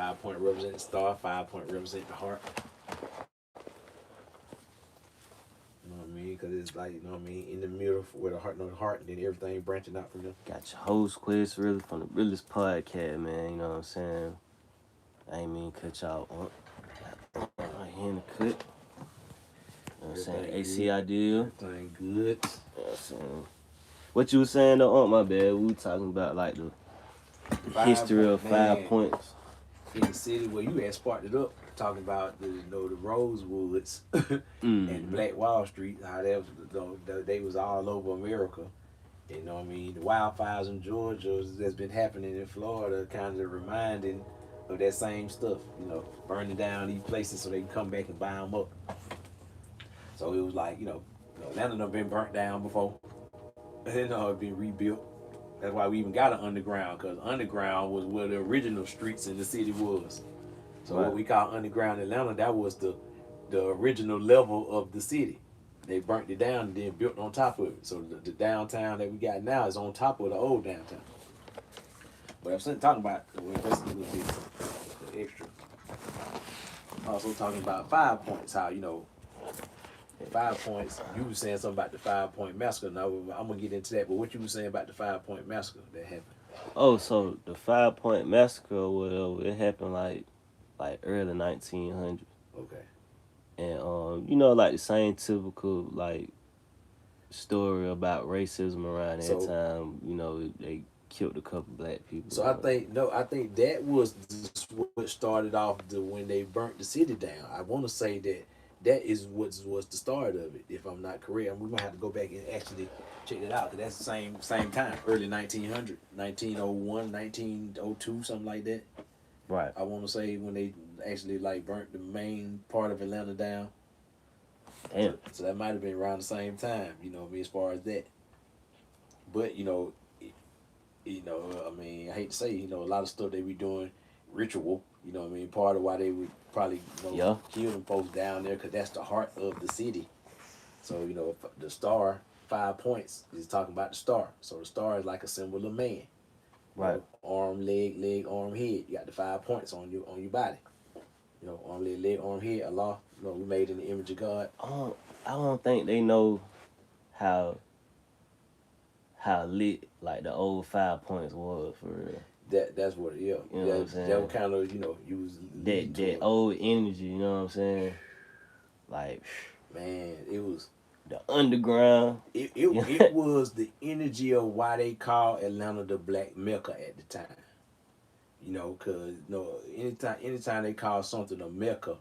5 point represent the star, 5 point represent the heart. You know what I mean? Because it's like, you know what I mean, in the middle where the heart, no heart, and then everything branching out from there. Got your host quiz really from the realest podcast, man. You know what I'm saying? I ain't mean cut y'all right here in the cut. You know what I'm saying? AC ideal. Everything good. You know what I'm saying? What you was saying though, my bad. We were talking about like the history of 5 points. In the city where you had sparked it up, talking about the the Rosewoods and Black Wall Street, how that was, they was all over America. You know what I mean? The wildfires in Georgia that's been happening in Florida kind of reminding of that same stuff. Burning down these places so they can come back and buy them up. So it was like, Atlanta done been burnt down before. And it been rebuilt. That's why we even got an underground, because underground was where the original streets in the city was. So what we call underground Atlanta, that was the original level of the city. They burnt it down and then built on top of it. So the downtown that we got now is on top of the old downtown. But I'm talking about the extra. Also talking about 5 points, how 5 points. You were saying something about the 5 point massacre. Now I'm gonna get into that. But what you were saying about the 5 point massacre that happened? Oh, so the 5 point massacre or whatever, it happened like early 1900s. Okay. And like the same typical like story about racism around that time. They killed a couple black people. So I think that was what started off when they burnt the city down. I want to say that is what was the start of it. If I'm not correct, we're gonna have to go back and actually check that out, because that's the same time, early 1900, 1901, 1902, something like that. Right. I want to say when they actually like burnt the main part of Atlanta down. Damn. So that might have been around the same time, as far as that. But I hate to say, a lot of stuff they be doing ritual. Part of why they would probably kill them folks down there, because that's the heart of the city. So the star, 5 points, is talking about the star. So the star is like a symbol of man. Right. Arm, leg, arm, head. You got the 5 points on your body. Arm, leg, arm, head. Allah. We made in the image of God. I don't think they know how lit like the old 5 points was for real. That's what it is. You know what I'm saying? That was kind of use that old energy. You know what I'm saying? Like, man, it was the underground. It was the energy of why they call Atlanta the Black Mecca at the time. Because anytime they call something a Mecca,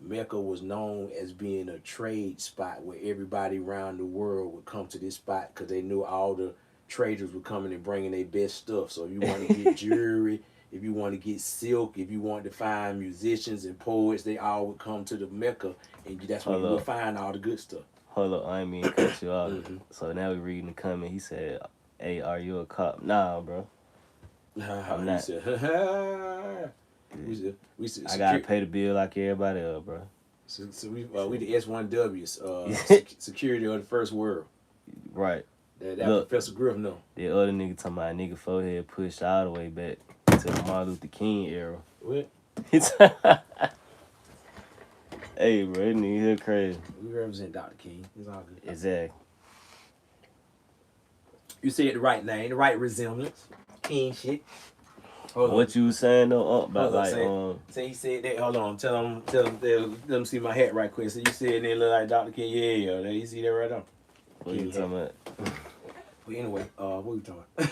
Mecca was known as being a trade spot where everybody around the world would come to this spot, because they knew all the traders were coming and bringing their best stuff. So if you want to get jewelry, if you want to get silk, if you want to find musicians and poets, they all would come to the Mecca, and that's where you would find all the good stuff. Hold up, I ain't mean to cut you off. So now we reading the comment. He said, "Hey, are you a cop?" Nah, bro. I'm not. I gotta pay the bill like everybody else, bro. So we the S1Ws, security of the first world. Right. That look, Professor Griff know. The other nigga talking about nigga forehead pushed all the way back to the Martin Luther King era. What? Hey, bro, that nigga here crazy. We represent Dr. King. It's all good. Exactly. You said the right name, the right resemblance. King shit. What you was saying though about say he said that. Hold on, tell them let them see my hat right quick. So you said they look like Dr. King. Yeah. You see that right on. What you talking about? But anyway, what we talking about?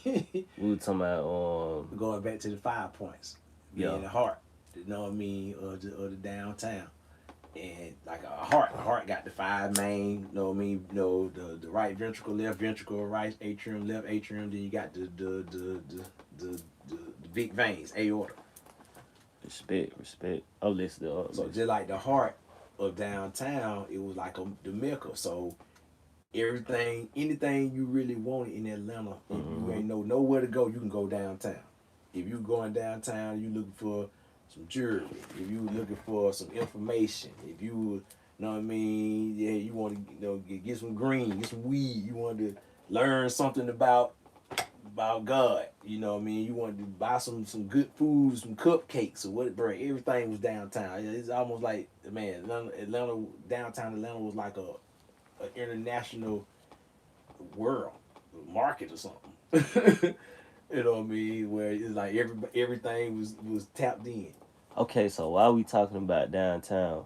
We were talking about going back to the 5 points. Being the heart. You know what I mean? Of the downtown. And like a heart got the 5 main, you know what I mean? The right ventricle, left ventricle, right atrium, left atrium. Then you got the big veins, aorta. Respect. Oh, listen up. So just like the heart of downtown, it was like the Mecca. So anything you really wanted in Atlanta, if you ain't nowhere to go, you can go downtown. If you going downtown, you looking for some jewelry, if you looking for some information, if you know what I mean, you want to get some green, get some weed, you want to learn something about about God. You know what I mean? You wanted to buy some good food, some cupcakes or what, bro. Everything was downtown. It's almost like, man, Atlanta downtown Atlanta was like a international world market or something. You know what I mean? Where it's like everything was tapped in. Okay, so while we talking about downtown,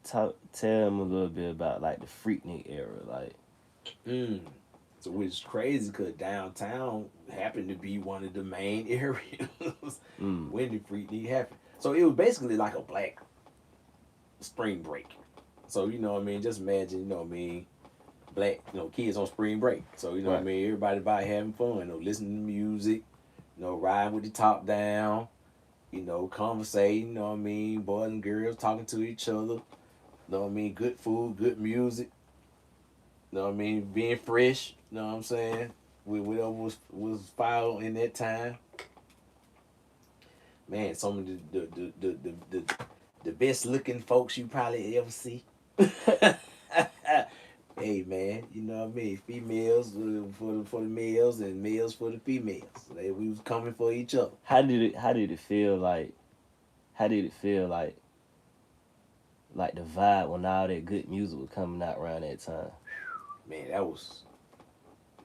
tell them a little bit about like the Freaknik era, like. Mm. So which is crazy because downtown happened to be one of the main areas Mm. when the Freaknik happened. So it was basically like a black spring break. So you know what I mean? Just imagine, you know what I mean, black, kids on spring break. So you know what I Right. mean, everybody by having fun, listening to music, riding with the top down, conversating, you know what I mean, boys and girls talking to each other, you know what I mean, good food, good music, you know what I mean, being fresh, you know what I'm saying? With whatever was filed in that time. Man, some of the best looking folks you probably ever see. Hey man, you know what I mean? Females for the males and males for the females. We was coming for each other. How did it feel like? How did it feel like the vibe when all that good music was coming out around that time? Man, that was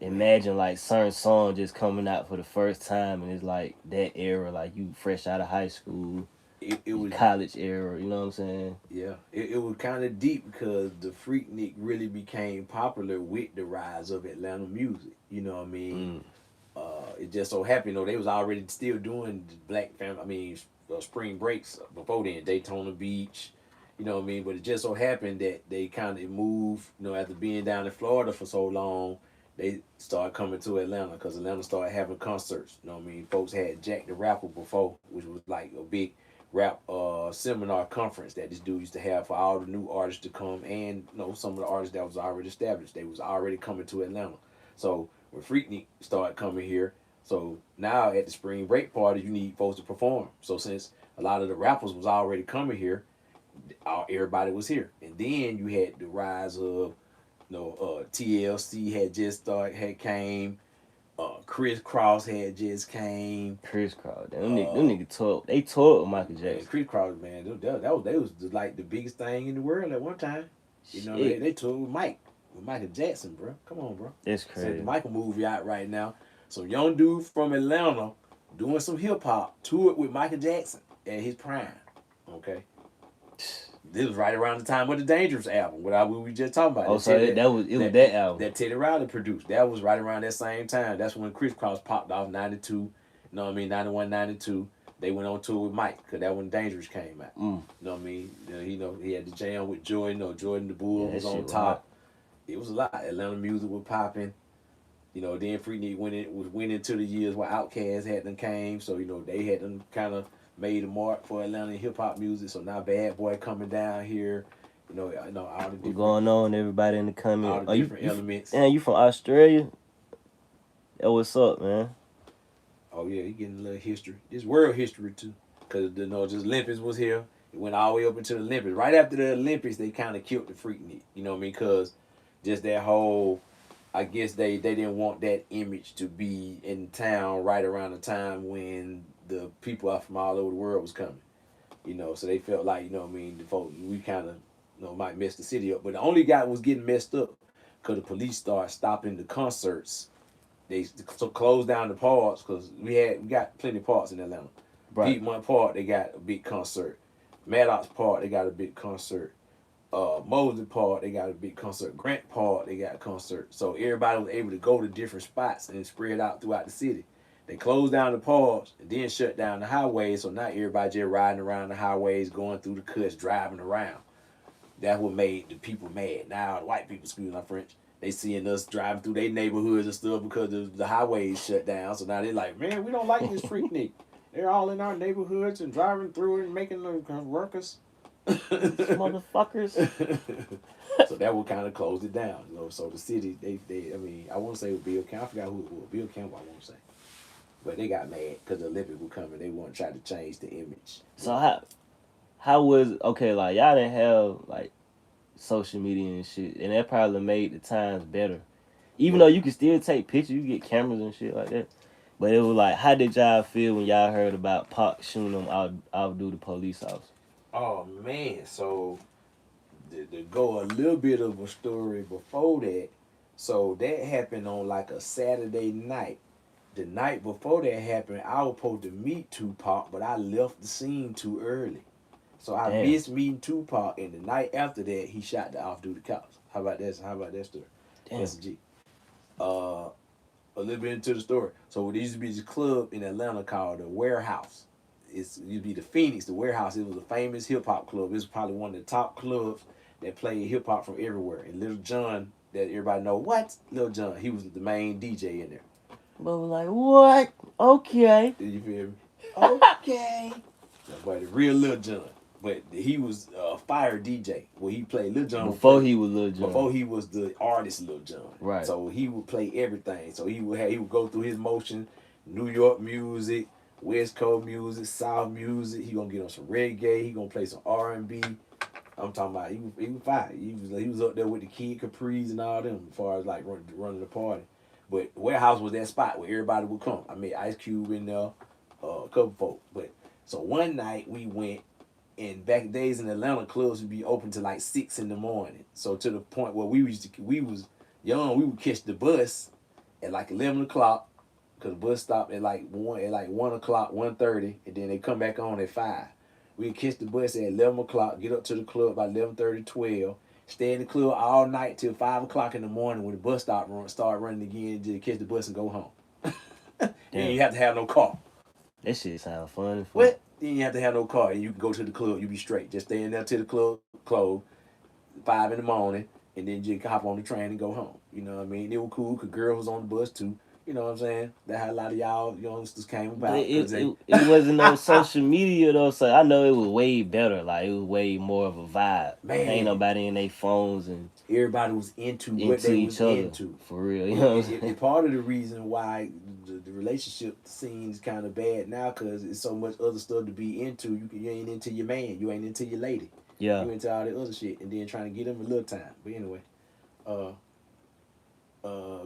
man. Imagine like certain song just coming out for the first time, and it's like that era, like you fresh out of high school, It was college era. You know what I'm saying? yeah. It was kind of deep because the Freaknik really became popular with the rise of Atlanta music. You know what I mean? Mm. It just so happened, they was already still doing black family. I mean, spring breaks before then, Daytona Beach. You know what I mean? But it just so happened that they kind of moved. After being down in Florida for so long, they started coming to Atlanta because Atlanta started having concerts. You know what I mean? Folks had Jack the Rapper before, which was like a big rap seminar conference that this dude used to have for all the new artists to come, and some of the artists that was already established. They was already coming to Atlanta. So when Freaknik started coming here, so now at the spring break party, you need folks to perform. So since a lot of the rappers was already coming here, everybody was here. And then you had the rise of, TLC had came, Chris Cross had just came. Chris Cross, them niggas toured. They toured with Michael Man, Jackson. Chris Cross, man, they was like the biggest thing in the world at one time. Shit, They toured with Michael Jackson, bro. Come on, bro. that's Said the crazy. Michael movie out right now. Some young dude from Atlanta doing some hip hop toured with Michael Jackson at his prime. Okay, this was right around the time of the Dangerous album. What we just talking about. Oh, so it was that album. That Teddy Riley produced. That was right around that same time. That's when Chris Cross popped off 92. You know what I mean? 91, 92. They went on tour with Mike because that when Dangerous came out. Mm. You know what I mean? He had the jam with Jordan. Jordan the Bull Yeah, was that on shit top. It was a lot. Atlanta music was popping. Then Freaknik went into the years where Outkast had them came. So they had them kind of made a mark for Atlanta hip hop music. So now Bad Boy coming down here. All the What's different going on, everybody in the all comment? the different elements. Man, you from Australia? Yo, what's up, man? Oh yeah, he getting a little history. This world history too, because just Olympics was here. It went all the way up into the Olympics. Right after the Olympics, they kind of killed the Freaknik. You know what I mean? Because just that whole, I guess they didn't want that image to be in town right around the time when the people out from all over the world was coming. So they felt like the folks, we kind of might mess the city up. But the only guy was getting messed up because the police started stopping the concerts. They closed down the parks because we got plenty of parks in Atlanta. Right. Piedmont Park, they got a big concert. Maddox Park, they got a big concert. Mosley Park, they got a big concert. Grant Park, they got a concert. So everybody was able to go to different spots and spread out throughout the city. They closed down the parks and then shut down the highways. So now everybody just riding around the highways, going through the cuts, driving around. That's what made the people mad. Now the white people, excuse my French, they seeing us driving through their neighborhoods and stuff because the highways shut down. So now they're like, man, we don't like this Freaknik. They're all in our neighborhoods and driving through it and making them ruckus. Motherfuckers. So that would kind of close it down. So the city, I want to say it was Bill Campbell. I forgot who it was. Bill Campbell, I want to say. But they got mad because the Olympics were coming. They want to try to change the image. So how was okay? Like y'all didn't have like social media and shit, and that probably made the times better. Even though you can still take pictures, you get cameras and shit like that. But it was like, how did y'all feel when y'all heard about Pac shooting them out duty police officer? Oh man, so to go a little bit of a story before that, so that happened on like a Saturday night. The night before that happened, I was supposed to meet Tupac, but I left the scene too early. So I Damn. missed meeting Tupac, and the night after that, he shot the off-duty cops. How about that? How about that story? Damn. That's a G. A little bit into the story. So there used to be this club in Atlanta called the Warehouse. It used to be the Phoenix, the Warehouse. It was a famous hip hop club. It was probably one of the top clubs that played hip hop from everywhere. And Little John, that everybody know, what? Little John, he was the main DJ in there. But was like, what? Okay. Did you feel me? Okay. But the real Lil Jon. But he was a fire DJ. Well, he played Lil Jon Before he was Lil Jon. Before he was the artist Lil Jon. Right. So he would play everything. So he would go through his motion, New York music, West Coast music, South music. He gonna get on some reggae. He gonna play some R&B. I'm talking about he was fire. He was up there with the Kid Capris and all them as far as like running the party. But Warehouse was that spot where everybody would come. I met Ice Cube in there, a couple folk. But so one night we went, and back days in Atlanta, clubs would be open to like 6 in the morning. So to the point where we was young, we would catch the bus at like 11 o'clock, because the bus stopped at like 1 o'clock, 1:30, and then they come back on at 5. We'd catch the bus at 11 o'clock, get up to the club by 11:30, 12, stay in the club all night till 5 o'clock in the morning when the bus start running again, to catch the bus and go home. And you have to have no car. That shit sound fun. What? Then you have to have no car, and you can go to the club. You be straight. Just stay in there till the club close, 5 in the morning, and then you can hop on the train and go home. You know what I mean? It was cool because girls was on the bus too. You know what I'm saying? That's how a lot of y'all youngsters came about. But it wasn't no social media though, so I know it was way better. Like, it was way more of a vibe. Man, ain't nobody in their phones and everybody was into what they each was other, into. for real. You know what I'm saying? And part of the reason why the relationship scene is kind of bad now, because it's so much other stuff to be into. You ain't into your man. You ain't into your lady. Yeah. You into all the other shit, and then trying to get them a little time. But anyway,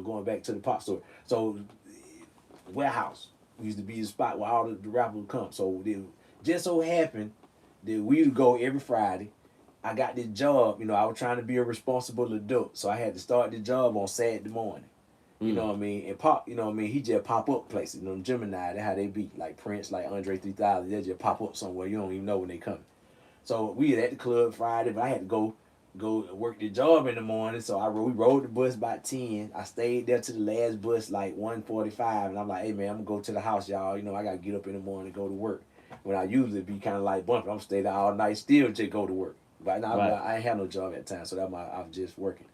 going back to the pop story. So Warehouse used to be the spot where all the rappers would come. So it just so happened that we would go every Friday. I got this job, I was trying to be a responsible adult, so I had to start the job on Saturday morning. You know what I mean? And Pop, he just pop up places. Gemini, that's how they be. Like Prince, like Andre 3000, they just pop up somewhere. You don't even know when they coming. So we was at the club Friday, but I had to go work the job in the morning. So we rode the bus by 10. I stayed there to the last bus like 1:45, and I'm like, hey man, I'm gonna go to the house, y'all. I gotta get up in the morning and go to work. When I usually be kind of like bumping, I'm stay there all night still just go to work. But now right. I ain't had no job at the time, so I was just working.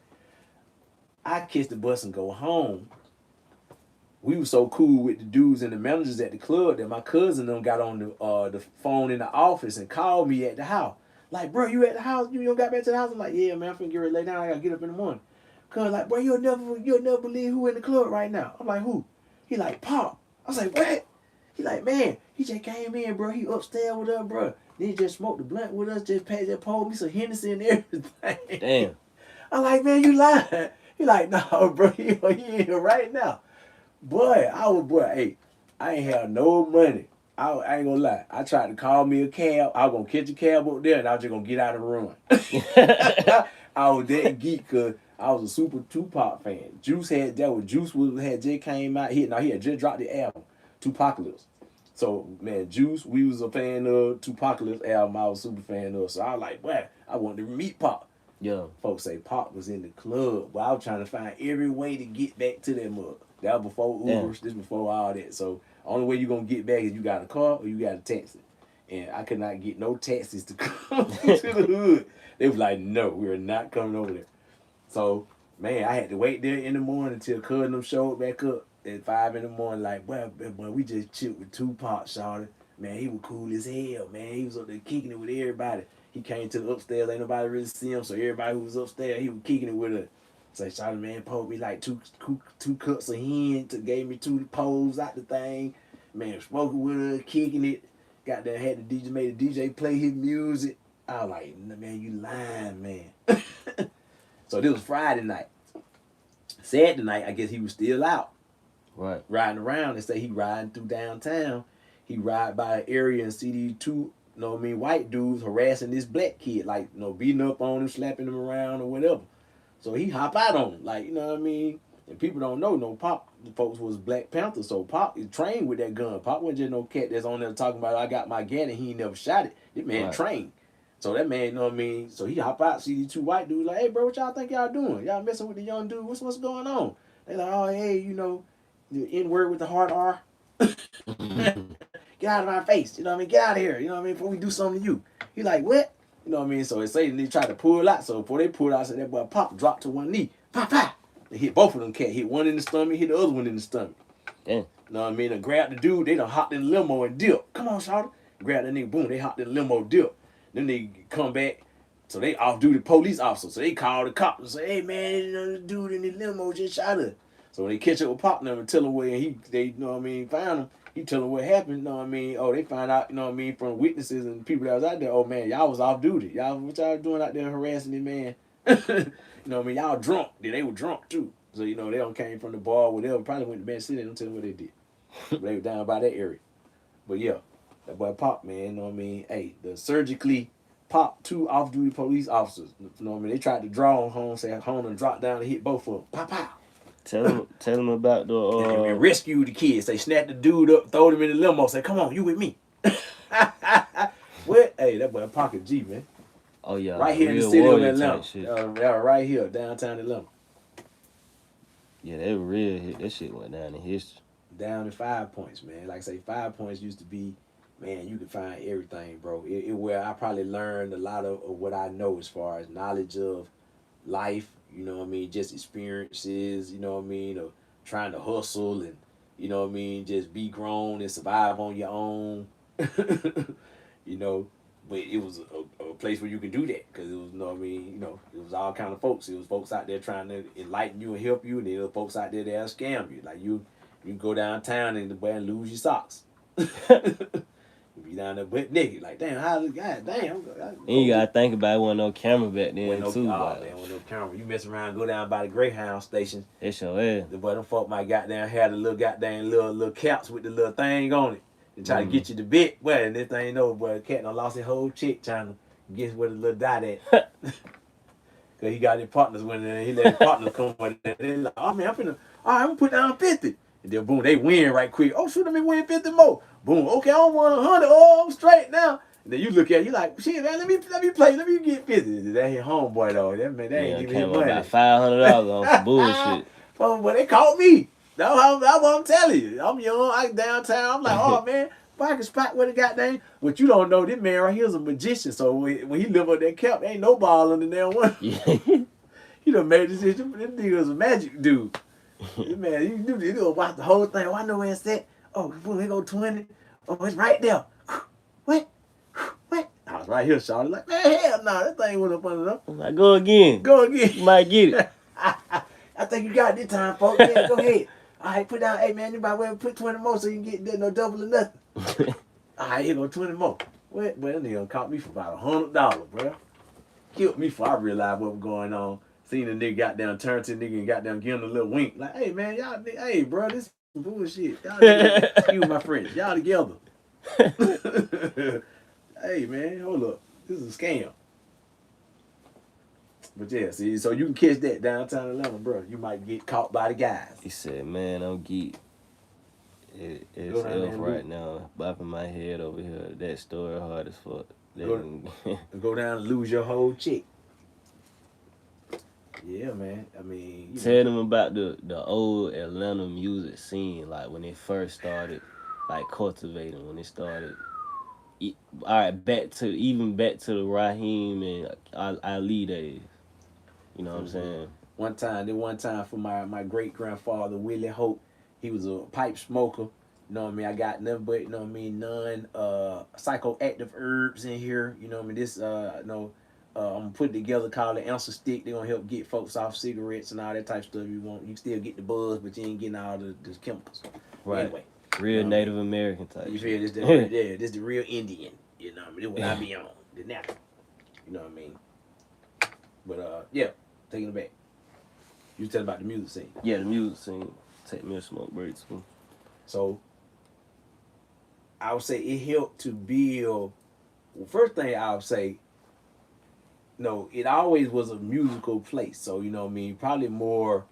I catch the bus and go home. We were so cool with the dudes and the managers at the club that my cousin them got on the phone in the office and called me at the house. Like, bro, you at the house? You don't got back to the house? I'm like, yeah, man, I'm finna get ready to lay down. I gotta get up in the morning. Cause like, bro, you'll never believe who in the club right now. I'm like, who? He like, Pop. I was like, what? He like, man, he just came in, bro. He upstairs with us, bro. Then he just smoked the blunt with us, just pulled me some Hennessy and everything. Damn. I'm like, man, you lying. He like, no, bro, he in here right now. Boy, hey, I ain't have no money. I ain't gonna lie. I tried to call me a cab. I was gonna catch a cab up there, and I was just gonna get out and run. I was that geek because I was a super Tupac fan. Juice had just came out. He had just dropped the album, Tupacalypse. So man, Juice, we was a fan of Tupacalypse album. I was super fan of. So I was like, boy, I wanted to meet Pop. Yeah. Folks say Pop was in the club, but I was trying to find every way to get back to that mug. That was before Uber. This before all that. So only way you gonna get back is you got a car or you got a taxi. And I could not get no taxis to come to the hood. They was like, no, we're not coming over there. So man, I had to wait there in the morning till cousin them showed back up at 5 in the morning. Like, boy, we just chilled with Tupac, shawty. Man, he was cool as hell. Man, he was up there kicking it with everybody. He came to the upstairs, ain't nobody really see him. So everybody who was upstairs, he was kicking it with us. So shawty, man, pulled me like two cups of hen, gave me 2 poles out the thing. Man, smoking with her, kicking it. Got there, had the DJ, made the DJ play his music. I was like, man, you lying, man. So this was Friday night. Saturday night, I guess he was still out Right. riding around. They say he riding through downtown. He ride by an area and see these two, white dudes harassing this black kid, like, beating up on him, slapping him around or whatever. So he hop out on him, like, And people don't know, Pop, the folks was Black Panther, so Pop is trained with that gun. Pop wasn't just no cat that's on there talking about, I got my gun and he ain't never shot it. This man trained. So that man, So he hop out, see these two white dudes, like, hey, bro, what y'all think y'all doing? Y'all messing with the young dude? What's going on? They like, oh, hey, the N-word with the hard R. Get out of my face, get out of here, before we do something to you. He like, what? So they say they try to pull out, so before they pull out, so that boy Pop dropped to one knee, pop, pop. They hit both of them cats, hit one in the stomach, hit the other one in the stomach. Damn. They grabbed the dude, they done hopped in the limo and dip. Come on, shawty. Grab that nigga, boom, they hopped in the limo, dip. Then they come back, so they off-duty police officer, so they call the cops and say, hey man, the dude in the limo just shot us. So when they catch up with Pop and tell him where they found him. He tell them what happened, Oh, they find out, from witnesses and people that was out there, oh man, y'all was off duty. What y'all doing out there harassing this man? Y'all drunk. They were drunk too. So, they don't came from the bar or whatever. Probably went to Bench City, don't tell them what they did. But they were down by that area. But yeah, that boy Pop, man, Hey, the surgically popped two off-duty police officers. They tried to draw on home, say home and dropped down and hit both of them. Pop, pop. Tell them about the and rescue the kids. They snapped the dude up, throw him in the limo, say, "Come on, you with me." What? Hey, that boy Pocket G, man. Oh yeah, right here in the city of Atlanta. Right here, downtown Atlanta. Yeah, they were real hit. That shit went down in history. Down in 5 Points, man. Like I say, 5 Points used to be, man, you could find everything, bro. It where I probably learned a lot of what I know as far as knowledge of life. Just experiences, of trying to hustle and, just be grown and survive on your own. But it was a place where you can do that because it was, it was all kind of folks. It was folks out there trying to enlighten you and help you, and there were folks out there that'll scam you. Like you go downtown and lose your socks. Be down there butt naked, like damn, God damn. And you gotta think about it, wasn't no camera back then too. Oh, there wasn't no camera. You mess around, go down by the Greyhound station. It sure is. The boy, them folk might goddamn have the little caps with the little thing on it and try to get you to bit. Well, and this thing know, boy, the cat done lost his whole chick trying to guess where the little dot at. Cause he got his partners with it, and he let his partners come with it. And they like, oh man, I'm gonna put down 50. And then boom, they win right quick. Oh shoot, let me win 50 more. Boom, okay, I don't want 100. Oh, I'm straight now. And then you look at it, you like, shit, man, let me play, let me get 50. That his homeboy though. That man, they ain't giving him money. About $500 on some bullshit. Oh, but they caught me. That's what I'm telling you. I'm young, I downtown. I'm like, oh man, if I can spot what the goddamn. What you don't know, this man right here is a magician. So when he live up that cap, ain't no ball in the damn one. He done made this shit. This nigga was a magic dude. Man, you gonna watch the whole thing. Oh, I know where it's at. Oh, boom, here go 20. Oh, it's right there. What? I was right here, Charlie. Like, man, hell no, that thing went up under them. I'm like, go again. You might get it. I think you got it this time, folks. Yeah, go ahead. All right, put down. Hey, man, you might well put 20 more so you can get no double or nothing. All right, here go 20 more. Well, that nigga caught me for about $100, bro. Killed me before I realized what was going on. Seen the nigga got down, turned to the nigga and got down, give him a little wink. Like, hey, man, y'all, hey, bro, this is bullshit. Y'all, excuse my friends. Y'all together. Hey, man, hold up. This is a scam. But yeah, see, so you can catch that downtown Atlanta, bro. You might get caught by the guys. He said, man, I'm geek. It's F right now. Bopping my head over here. That story hard as fuck. Go down and lose your whole chick. Yeah, man. I mean, tell them about the old Atlanta music scene, like when it first started, like cultivating, when it started. All right, back to the Raheem and Ali days. You know what I'm saying? One time for my great grandfather Willie Hope, he was a pipe smoker. You know what I mean? I got nothing but psychoactive herbs in here. You know what I mean? This I'm gonna put it together, call it answer stick. They're gonna help get folks off cigarettes and all that type of stuff. You can still get the buzz, but you ain't getting all the chemicals. Right. Anyway. Real Native American type. You feel this? This the real Indian. You know what I mean? This what I be on. The natural. You know what I mean? But yeah, taking it back. You tell about the music scene. Yeah, the music scene. Take me a smoke break too. So I would say it helped to build. Well, first thing I would say, no, it always was a musical place. So you know what I mean, probably more.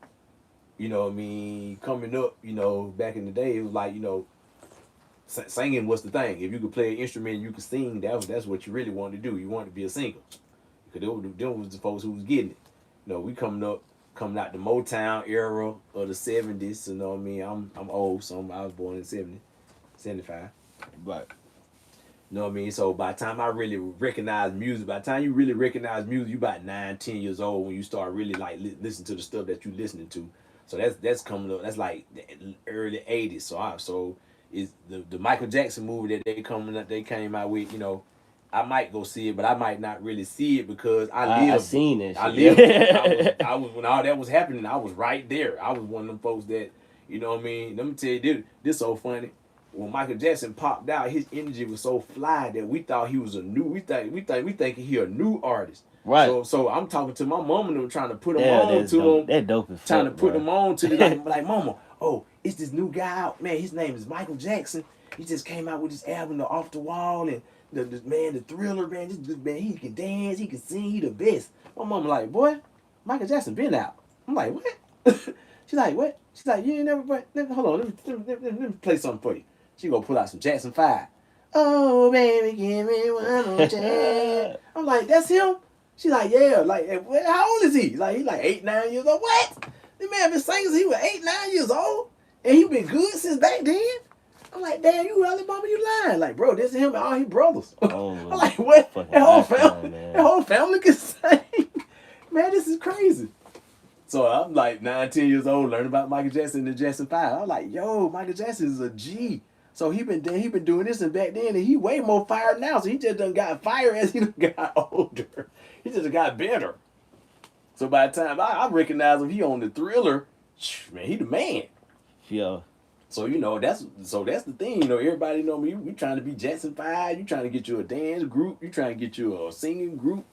You know what I mean, coming up, you know, back in the day, it was like, you know, singing was the thing. If you could play an instrument, you could sing. That's what you really wanted to do. You wanted to be a singer, because them was the folks who was getting it. You know, we coming out the Motown era of the '70s. You know what I mean? I'm old, so I was born in '70, '75. Right. You know what I mean? So by the time I really recognize music, by the time you really recognize music, you about 9, 10 years old when you start really like listen to the stuff that you listening to. So that's coming up. That's like the early '80s. So is the Michael Jackson movie that they came out with. You know, I might go see it, but I might not really see it because I seen that shit. I lived. I was when all that was happening. I was right there. I was one of them folks that, you know what I mean. Let me tell you, this so funny. When Michael Jackson popped out, his energy was so fly that we thought he was a new. We think he a new artist. Right. So I'm talking to my mom and them trying to put him on to dope. him. That dope as fuck, trying to put bro. him on to the like mama. Oh, it's this new guy out, man. His name is Michael Jackson. He just came out with this album, The Off the Wall, and the Thriller, man. This man, he can dance, he can sing, he the best. My mama like, boy, Michael Jackson been out. I'm like, what? She's like, what? She's like, you ain't never. Hold on, let me play something for you. She gonna pull out some Jackson 5. Oh baby, give me one more chance. I'm like, that's him. She's like, yeah. Like, how old is he? Like, he's like 8, 9 years old. What? This man been singing since he was 8, 9 years old, and he been good since back then. I'm like, damn, you really, mama, you lying? Like, bro, this is him and all his brothers. Oh, I'm like, what? That whole family can sing. Man, this is crazy. So I'm like 9, 10 years old, learning about Michael Jackson and the Jackson 5. I'm like, yo, Michael Jackson is a G. So he been doing this and back then, and he way more fired now. So he just done got fired as he done got older. He just got better. So by the time I recognize him, he on the Thriller, man, he the man. Yeah. So you know that's the thing. You know, everybody know me. We trying to be Jackson 5. You trying to get you a dance group. You trying to get you a singing group.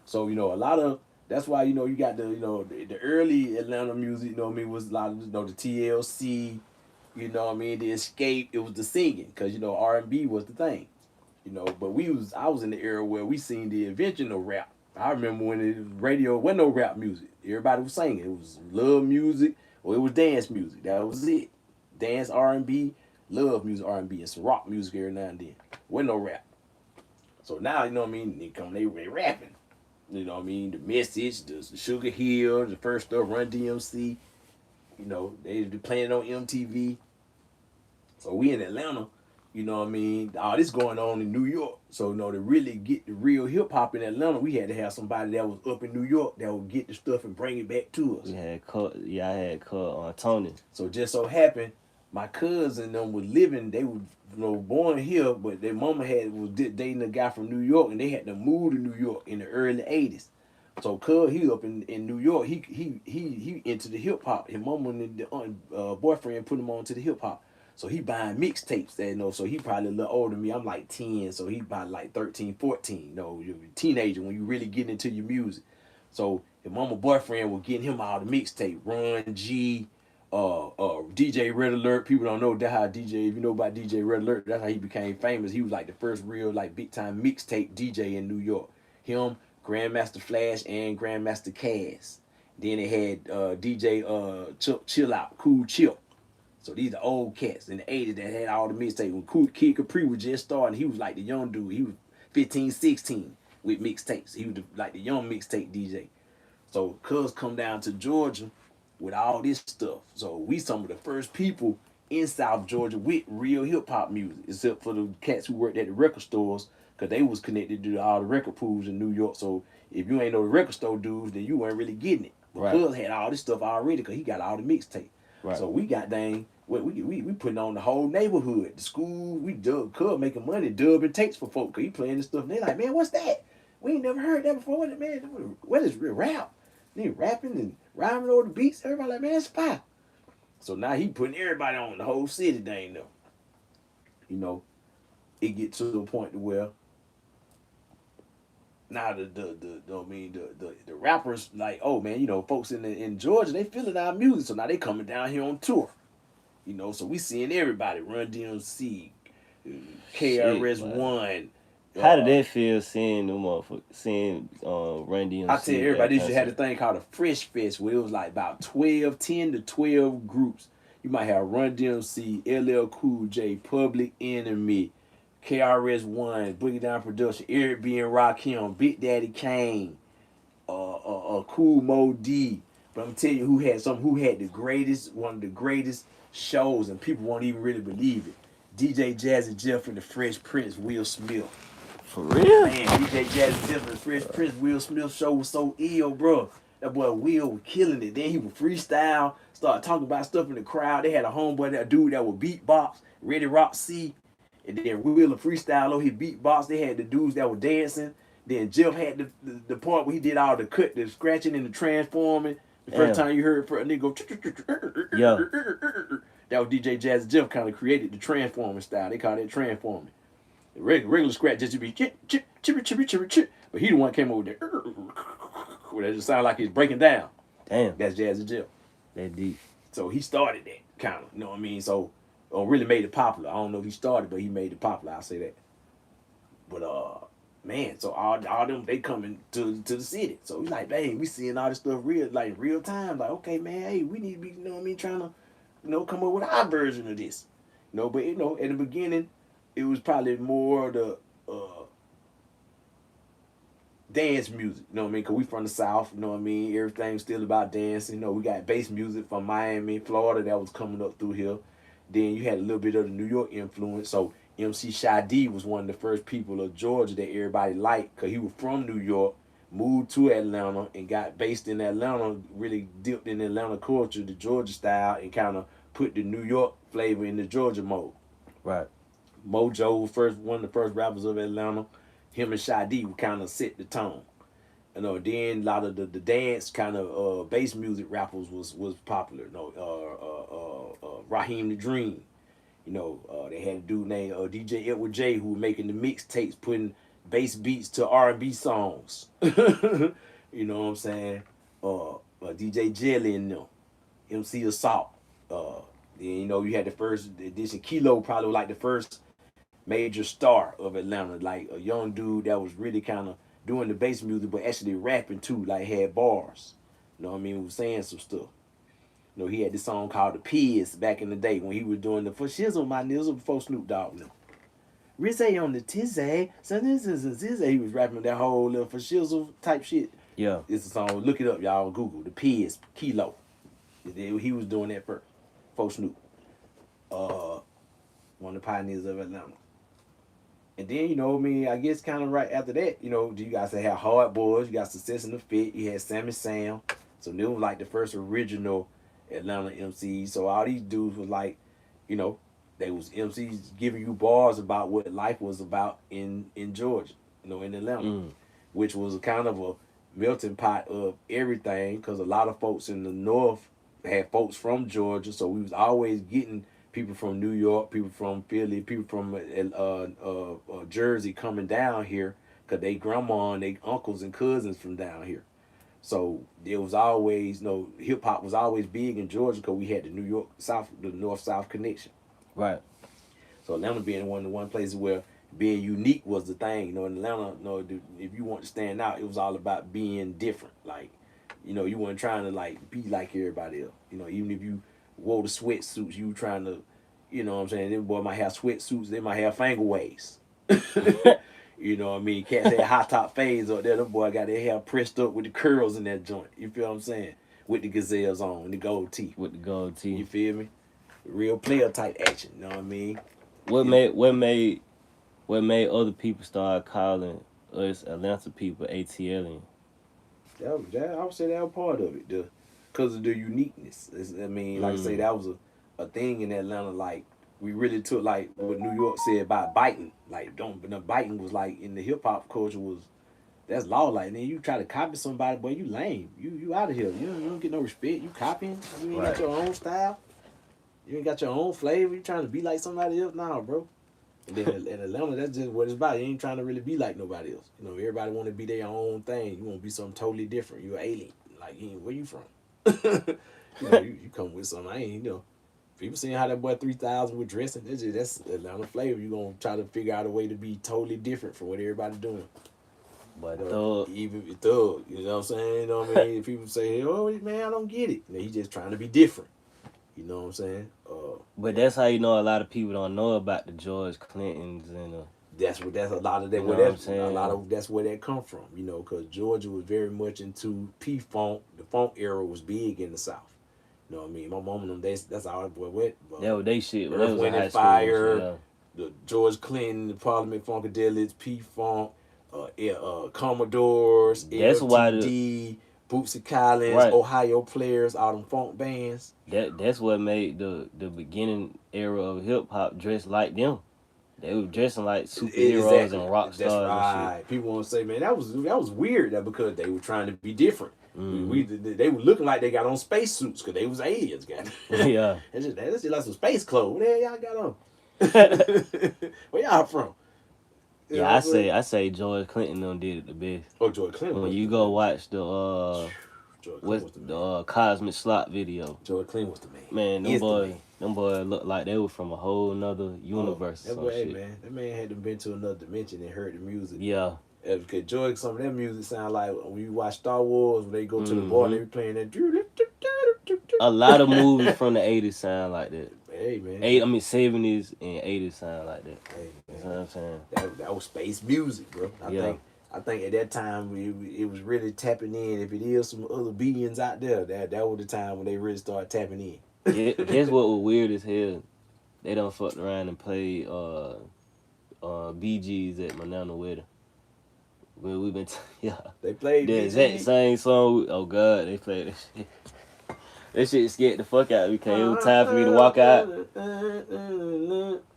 So you know a lot of. That's why, you know, you got the early Atlanta music, you know what I mean, was a lot of, you know, the TLC, you know what I mean, the Escape, it was the singing, because, you know, R&B was the thing, you know, but I was in the era where we seen the invention of rap. I remember when the radio wasn't no rap music. Everybody was singing. It was love music or it was dance music. That was it. Dance, R&B, love music, R&B, and some rock music every now and then. Wasn't no rap. So now, you know what I mean, they rapping. You know what I mean? The Message, the Sugar Hill, the first stuff, Run DMC. You know, they playing on MTV. So we in Atlanta, you know what I mean? All this going on in New York. So, you know, to really get the real hip hop in Atlanta, we had to have somebody that was up in New York that would get the stuff and bring it back to us. I had cut Tony. So just so happened, my cousin them was living, they were, you know, born here, but their mama was dating a guy from New York, and they had to move to New York in the early '80s. So cuz he up in New York, he into the hip hop. His mama and the boyfriend put him on to the hip hop. So he buying mixtapes, you know. So he probably a little older than me. I'm like 10, so he probably like 13, 14. You know, you're a teenager when you really get into your music. So his mama boyfriend was getting him all the mixtape, Run G. DJ Red Alert. People don't know that how DJ. If you know about DJ Red Alert, that's how he became famous. He was like the first real like big time mixtape DJ in New York. Him, Grandmaster Flash, and Grandmaster Cass. Then it had DJ Chill Out, Cool Chip. So these are old cats in the '80s that had all the mixtapes. When Kid Capri was just starting, he was like the young dude. He was 15, 16 with mixtapes. He was like the young mixtape DJ. So cuz come down to Georgia with all this stuff. So we some of the first people in South Georgia with real hip hop music, except for the cats who worked at the record stores, because they was connected to all the record pools in New York. So if you ain't know the record store dudes, then you weren't really getting it. But Cuz had all this stuff already because he got all the mixtape. Right. So we got we putting on the whole neighborhood, the school. We Cuz making money, dubbing tapes for folk, because he playing this stuff. And they like, man, what's that? We ain't never heard that before. Man, what is real rap? They rapping and rhyming over the beats. Everybody like, man, it's fire. So now he putting everybody on, the whole city. They ain't know. You know, it get to a point to where now the rappers like, oh man, you know, folks in Georgia, they feeling our music, so now they coming down here on tour. You know, so we seeing everybody, Run DMC, Shit, KRS man. One. How did that feel seeing them motherfuckers, seeing Run DMC I tell everybody, at they should have concert? a thing called a Fresh Fest where it was like about 10 to 12 groups. You might have Run DMC, LL Cool J, Public Enemy, KRS One, Boogie Down Production, Eric B and Rakim, Big Daddy Kane, Cool Mo D. But I'm telling you, who had the greatest, one of the greatest shows, and people won't even really believe it. DJ Jazzy Jeff and the Fresh Prince, Will Smith. For real? Man, DJ Jazzy Jeff and the Fresh Prince, Will Smith show was so ill, bro. That boy Will was killing it. Then he would freestyle, start talking about stuff in the crowd. They had a homeboy, that dude that would beatbox, Ready Rock C. And then Will and freestyle, oh, he beatbox. They had the dudes that were dancing. Then Jeff had the part where he did all the scratching and the transforming. The first time you heard a nigga go, Yeah. that was DJ Jazzy Jeff kind of created the transforming style. They call it transforming. The regular scratch just to be chip, chip, chip, chip, chip, chip. But he the one came over there. Where that just sound like he's breaking down. Damn. That's Jazzy Jeff. That deep. So he started that kind of, you know what I mean? So really made it popular. I don't know if he started, but he made it popular. I'll say that. But man, so all them, they coming to the city. So we like, dang, we seeing all this stuff real time. Like, okay, man, hey, we need to be, you know what I mean, trying to, you know, come up with our version of this. You know, but you know, in the beginning, it was probably more the dance music, you know what I mean? Because we from the South, you know what I mean? Everything's still about dancing. You know, we got bass music from Miami, Florida that was coming up through here. Then you had a little bit of the New York influence. So MC Shy D was one of the first people of Georgia that everybody liked because he was from New York, moved to Atlanta, and got based in Atlanta, really dipped in Atlanta culture, the Georgia style, and kind of put the New York flavor in the Georgia mode. Right. Mojo, one of the first rappers of Atlanta, him and Shy D would kind of set the tone. You know, then a lot of the dance kind of bass music rappers was popular. You know, Raheem the Dream. You know, they had a dude named DJ Edward J who was making the mixtapes, putting bass beats to R&B songs. You know what I'm saying? DJ Jelly and them, MC Assault. Then you know you had the first edition. Kilo probably was like the first major star of Atlanta, like a young dude that was really kind of doing the bass music, but actually rapping too, like had bars. You know what I mean? Was saying some stuff. You know, he had this song called The Piz back in the day when he was doing the For Shizzle My Nizzle before Snoop Dogg now. Rizzy on the tizzy, so this is a zizzy. He was rapping that whole little For Shizzle type shit. Yeah. It's a song. Look it up, y'all. On Google. The Piz, Kilo. He was doing that first. Before Snoop. One of the pioneers of Atlanta. And then, you know, I mean, I guess kind of right after that, you know, you guys had Hard Boys, you got Success in the Fit, you had Sammy Sam. So they were like the first original Atlanta MCs. So all these dudes was like, you know, they was MCs giving you bars about what life was about in Georgia, you know, in Atlanta, which was kind of a melting pot of everything because a lot of folks in the North had folks from Georgia. So we was always getting people from New York, people from Philly, people from Jersey coming down here because they grandma and they uncles and cousins from down here. So there was always, you know, hip hop was always big in Georgia because we had the New York South, the North South connection. Right. So Atlanta being one place where being unique was the thing. You know, in Atlanta, you know, if you want to stand out, it was all about being different. Like, you know, you weren't trying to like be like everybody else. You know, even if you wore the sweatsuits, you trying to, you know what I'm saying? Them boy might have sweatsuits, they might have finger waves. You know what I mean? Cats had high top fades up there. Them boy got their hair pressed up with the curls in that joint. You feel what I'm saying? With the gazelles on and the gold teeth. With the gold teeth. You feel me? Real player type action. You know what I mean? What made other people start calling us Atlanta people ATLian? I would say that was part of it, because of the uniqueness. I mean, like I say, that was a thing in Atlanta. Like we really took like what New York said about biting. Like biting was like in the hip hop culture that's law. Like then you try to copy somebody, boy, you lame. You out of here. You don't get no respect. You copying. You ain't got your own style. You ain't got your own flavor. You trying to be like somebody else? Nah, bro. And then in Atlanta, that's just what it's about. You ain't trying to really be like nobody else. You know, everybody want to be their own thing. You want to be something totally different. You're an alien. Like, you ain't, where you from? You come with something. I ain't, people seeing how that boy 3000 was dressing. That's Atlanta flavor. You gonna try to figure out a way to be totally different from what everybody doing. But thug. Even thug, you know what I'm saying? You know what I mean? People say, "Oh man, I don't get it." He's just trying to be different. You know what I'm saying? But that's how you know a lot of people don't know about the George Clintons and that's a lot of that. You know Where what I'm that's saying? a lot of that's where that come from. Because Georgia was very much into P Funk. The funk era was big in the South. You know what I mean? My mom and them, that's all I went. that was they shit. When Earth, they was Wind, in high and Fire, school, the George Clinton, the Parliament Funkadelics, P Funk, Commodores, That's why LTD, Bootsy Collins, Right. Ohio Players, all them funk bands. that's what made the beginning era of hip hop dress like them. They were dressing like superheroes Exactly. and rock That's stars right. and shit. People want to say, man, that was weird. That because they were trying to be different. Mhm. They were looking like they got on space suits because they was aliens, guys. Yeah. That's just like some space clothes. What the hell y'all got on? Where y'all from? Yeah, I say George Clinton them did it the best. Oh, George Clinton. When you go watch the George Clinton what's was the the Cosmic Slot video, George Clinton was the man. man, He is the man. them boys look like they were from a whole nother universe. That or some boy, hey, shit. man, that man had to been to another dimension and heard the music. Yeah. Because George, some of that music sound like when you watch Star Wars, when they go to the bar and they be playing that. A lot of movies from the 80s sound like that. Hey, man. 70s and 80s sound like that. Hey, That's what I'm saying. That was space music, bro. I think at that time it was really tapping in. If it is some other beings out there, that was the time when they really started tapping in. Guess what was weird as hell? They done fucked around and played BGs at Manana Wedding. Well, we've been They played the BG. exact same song. Oh God, they played that shit. That shit scared the fuck out of me. Cause it was time for me to walk out. I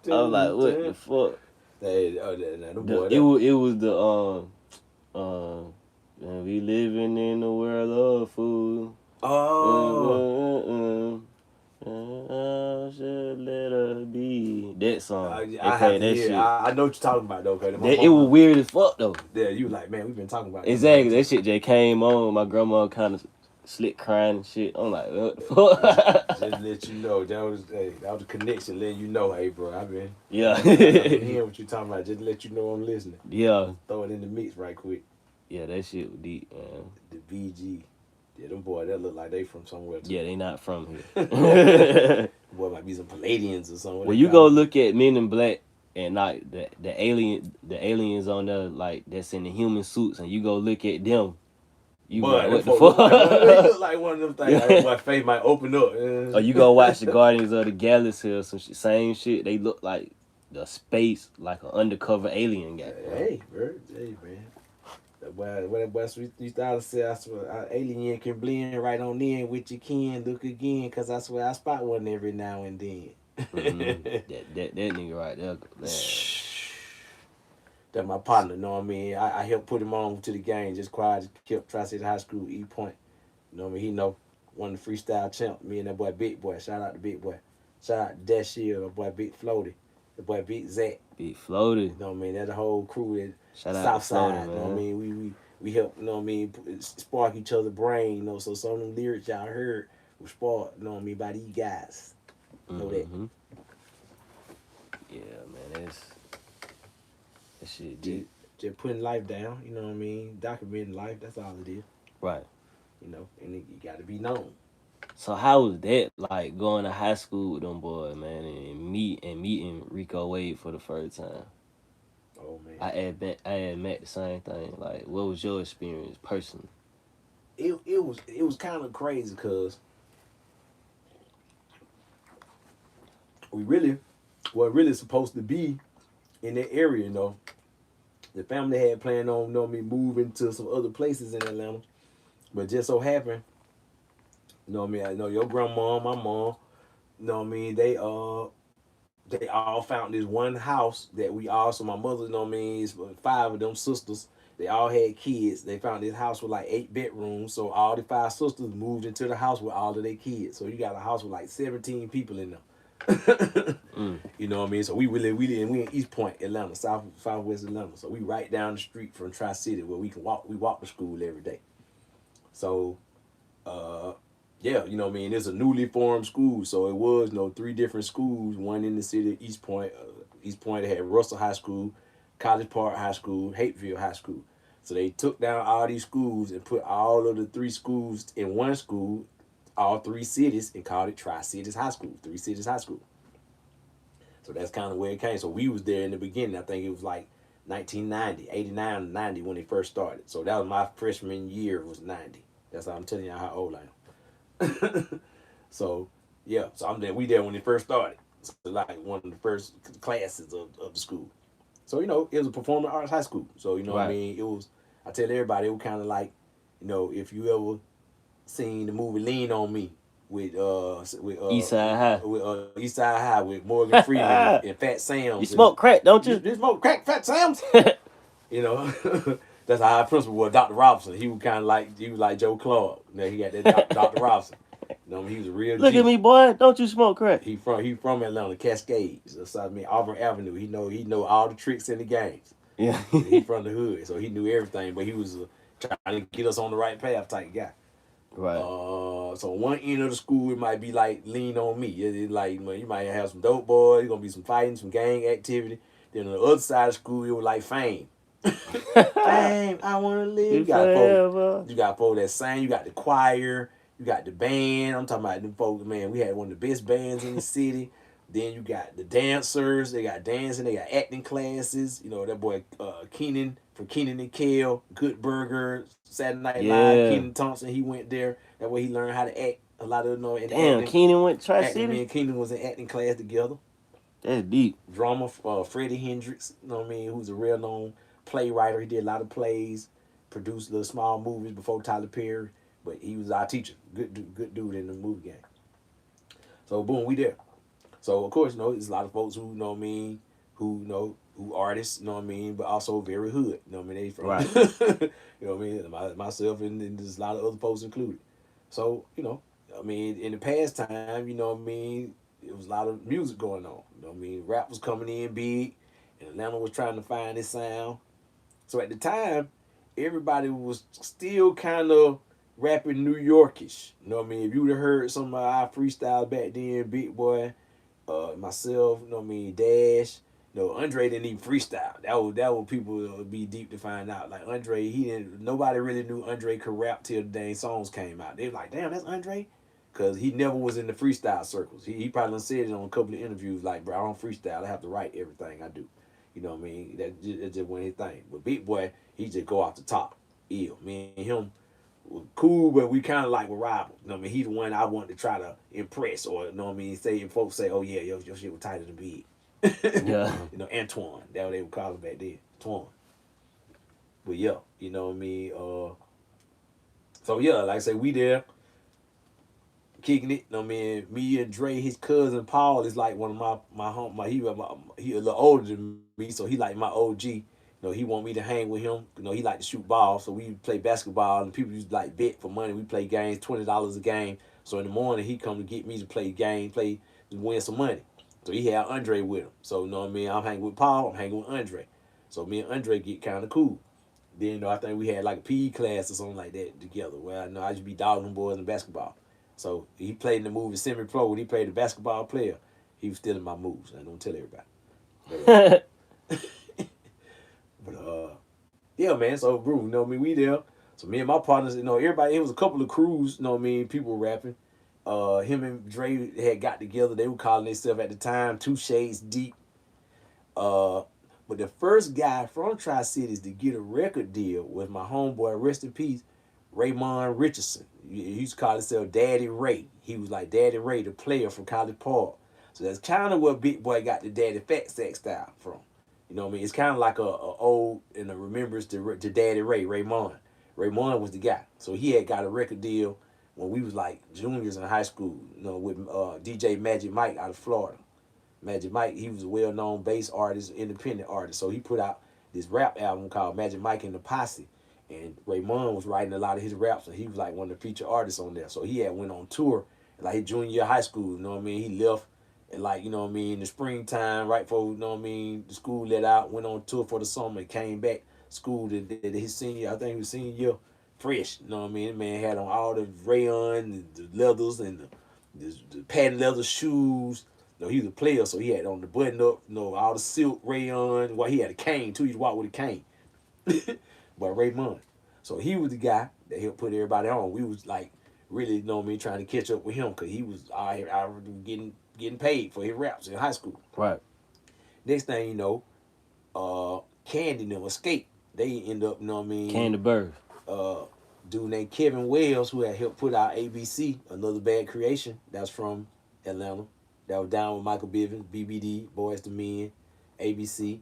was like, what the fuck? It was the we living in a world of food. Should let her be. That song. I have to hear. I know what you're talking about though. It was weird as fuck though. Yeah, you like, man, we've been talking about exactly. That shit just came on. My grandma kind of slick crying and shit. I'm like, what the fuck? Just let you know that was a connection, letting you know, hey, bro, I've been hearing what you talking about. Just to let you know I'm listening. Yeah. Throw it in the mix right quick. Yeah, that shit was deep, man. The BG. Yeah, them boys, that look like they from somewhere too. Yeah, they not from here. Boy, might be some Palladians or something. When you go look at Men in Black and like the aliens on there, like that's in the human suits, and you go look at them, you like, what the fuck? They look like one of them things. Like my face might open up. Or you go watch the Guardians of the Galaxy or some shit, same shit. They look like the space, like an undercover alien guy. Hey, bro, hey, man. That boy used to say, I swear, alien can blend right on in with your kin. Look again, cause I swear I spot one every now and then. That nigga right there, man. That's my partner, know what I mean? I helped put him on to the game, just quiet, just kept Tri-City High School, E Point. You know what I mean? He know, won the freestyle champ, me and that boy Big Boy. Shout out to Big Boy. Shout out to Dash Shield, that boy Big Floaty. The boy Big Zach. Big Floaty. You know what I mean? That the whole crew Shout out South to Side, Floaty, you know what I mean? We help, you know what I mean, spark each other's brain, you know, so some of them lyrics y'all heard was sparked, you know what I mean, by these guys. You know that. Yeah, man, that shit deep. Just putting life down, you know what I mean? Documenting life, that's all it is. Right. You know, and you gotta be known. So how was that like going to high school with them boys, man, and meeting Rico Wade for the first time? Oh man. I had met the same thing. Like, what was your experience personally? It was kind of crazy because we really were really supposed to be in that area, you know. The family had planned on, you know me, moving to some other places in Atlanta. But just so happened, you know what I mean, I know your grandma, my mom, you know what I mean, they all found this one house that we all, so my mother, you know what I mean, it's 5 of them sisters. They all had kids. They found this house with like 8 bedrooms. So all the 5 sisters moved into the house with all of their kids. So you got a house with like 17 people in there. You know what I mean? So we in East Point, Atlanta, southwest Atlanta. So we right down the street from Tri City where we can walk. We walk to school every day. So, yeah, you know what I mean. It's a newly formed school, so it was 3 different schools. One in the city, East Point. East Point had Russell High School, College Park High School, Hateville High School. So they took down all these schools and put all of the 3 schools in one school, all 3 cities, and called it Tri-Cities High School, 3 Cities High School. So that's kind of where it came. So we was there in the beginning. I think it was like 1990, 89, 90 when they first started. So that was my freshman year was 90. That's how I'm telling you how old I am. So yeah, so I'm there. We there when it first started. So like one of the first classes of the school. So it was a performing arts high school. So what I mean. It was. I tell everybody it was kind of like, if you ever seen the movie Lean on Me with Eastside High. With Eastside High with Morgan Freeman and Fat Sam. You smoke crack, don't you? You smoke crack, Fat Sam's. That's how our principal was, Dr. Robinson. He was kind of like Joe Clark. He got that Dr. Robinson. He was a real. Look at me, boy. Don't you smoke crack? He from Atlanta, Cascades. So, Auburn Avenue. He know all the tricks in the games. Yeah. He from the hood, so he knew everything. But he was trying to get us on the right path type guy. Right. So one end of the school it might be like Lean on Me. It's like you might have some dope boys. There's gonna be some fighting, some gang activity. Then on the other side of the school it was like Fame. Fame, I wanna live. You got folks that sing. You got the choir. You got the band. I'm talking about them folks. Man, we had one of the best bands in the city. Then you got the dancers. They got dancing. They got acting classes. That boy Keenan from Keenan and Kel, Good Burger, Saturday Night Live. Keenan Thompson, he went there. That way he learned how to act. A lot of Damn, Keenan went Tri-City. Me and Keenan was in acting class together. That's deep. Drama, Freddie Hendrix. Who's a real known playwright. He did a lot of plays, produced little small movies before Tyler Perry. But he was our teacher. Good dude in the movie game. So boom, we there. So of course, there's a lot of folks who who artists, but also very hood. They from right. Myself and there's a lot of other folks included. So, in the past time, it was a lot of music going on. Rap was coming in big and Atlanta was trying to find its sound. So at the time, everybody was still kind of rapping New Yorkish. If you would have heard some of our freestyle back then, Big Boy, myself, Dash, Andre didn't even freestyle. That would people would be deep to find out. Like Andre, nobody really knew Andre could rap till the dang songs came out. They were like, damn, that's Andre? Because he never was in the freestyle circles. He probably said it on a couple of interviews, like, bro, I don't freestyle. I have to write everything I do. That's just one of his thing. But Big Boy, he just go off the top. Ill. Me and him were cool, but we kind of like were rivals. He's the one I wanted to try to impress, or say, if folks say, oh yeah, your shit was tighter than Big. Yeah. Antoine. That's what they would call him back then. Antoine. But yeah, so yeah, like I say, we there kicking it. Me and Dre, his cousin Paul is like one of my he a little older than me, so he like my OG. He want me to hang with him. He like to shoot ball, so we play basketball, and people used to like bet for money. We play games, $20 a game. So in the morning, he come to get me to play to win some money. So he had Andre with him. So I'm hanging with Paul, I'm hanging with Andre. So me and Andre get kind of cool. Then I think we had like a PE class or something like that together. Where I used to be dogging them boys in basketball. So he played in the movie Semi-Pro. When he played the basketball player, he was stealing my moves. I don't tell everybody. But yeah, man. So bro, we there. So me and my partners, everybody. It was a couple of crews. People rapping. Him and Dre had got together. They were calling themselves at the time 2 Shades Deep. But the first guy from Tri-Cities to get a record deal was my homeboy, rest in peace, Raymond Richardson. He used to call himself Daddy Ray. He was like Daddy Ray, the player from College Park. So that's kind of where Big Boy got the Daddy Fat Sack style from. It's kind of like a old and a remembrance to Daddy Ray, Raymond. Raymond was the guy. So he had got a record deal when we was like juniors in high school, with DJ Magic Mike out of Florida. Magic Mike, he was a well-known bass artist, independent artist. So he put out this rap album called Magic Mike and the Posse. And Raymond was writing a lot of his raps, and he was like one of the featured artists on there. So he had went on tour, like his junior year of high school, He left And like, you know what I mean, in the springtime, right before, you know what I mean, the school let out, went on tour for the summer and came back. School did his senior, I think he was senior year, fresh. You know what I mean? The man had on all the rayon, the leathers, and the patent leather shoes. You know, he was a player, so he had on the button up, you know, all the silk rayon. Well, he had a cane too. He walked with a cane. But Raymond. So he was the guy that helped put everybody on. We was like really, you know what I mean, trying to catch up with him because he was already getting paid for his raps in high school. Right. Next thing you know, Candy and them Escape. They end up, you know what I mean? Candy Bird. Dude named Kevin Wells, who had helped put out ABC, Another Bad Creation. That's from Atlanta. That was down with Michael Bivins, BBD, Boys to Men, ABC.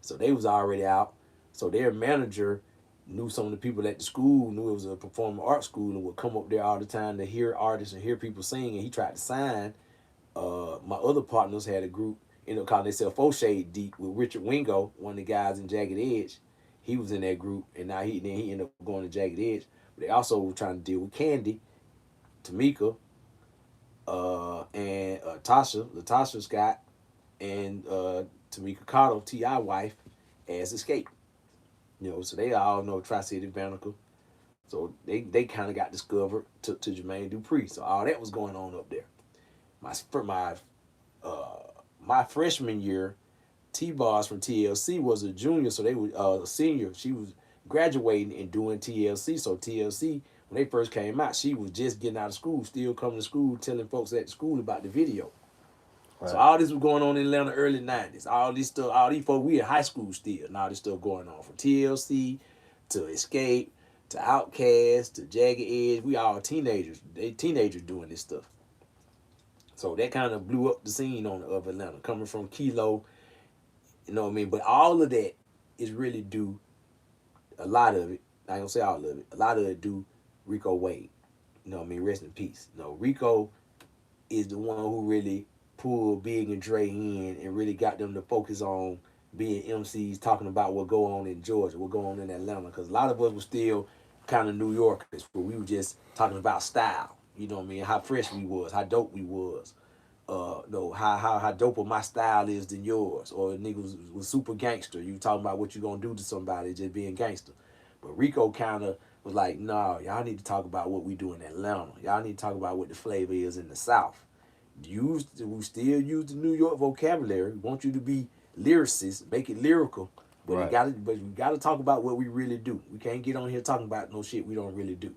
So they was already out. So their manager knew some of the people at the school, knew it was a performing arts school, and would come up there all the time to hear artists and hear people sing. And he tried to sign. My other partners had a group, ended up calling themselves Four Shade Deep with Richard Wingo, one of the guys in Jagged Edge. He was in that group, and now he ended up going to Jagged Edge. But they also were trying to deal with Candy, Tamika, and Latasha Scott, and Tamika Cotto, T.I. wife, as Escape. You know, so they all know Tri-City Vanica. So they kind of got discovered to Jermaine Dupri. So all that was going on up there. My freshman year, T-Boss from TLC was a junior, so they were a senior. She was graduating and doing TLC. So TLC, when they first came out, she was just getting out of school, still coming to school, telling folks at the school about the video. Right. So all this was going on in Atlanta early 90s. All this stuff, all these folks, we in high school still, and all this stuff going on. From TLC to Escape to Outkast to Jagged Edge. We all teenagers. They teenagers doing this stuff. So that kind of blew up the scene of Atlanta, coming from Kilo, you know what I mean? But all of that is really due, a lot of it, I ain't gonna say all of it, a lot of it due Rico Wade. You know what I mean? Rest in peace. You know, Rico is the one who really pulled Big and Dre in and really got them to focus on being MCs, talking about what go on in Georgia, what go on in Atlanta. Because a lot of us were still kind of New Yorkers, where we were just talking about style. You know what I mean? How fresh we was, how dope we was. No, how doper my style is than yours. Or niggas was super gangster. You talking about what you gonna do to somebody just being gangster. But Rico kind of was like, no, y'all need to talk about what we do in Atlanta. Y'all need to talk about what the flavor is in the South. We still use the New York vocabulary. We want you to be lyricists, make it lyrical. But right. we gotta talk about what we really do. We can't get on here talking about no shit we don't really do.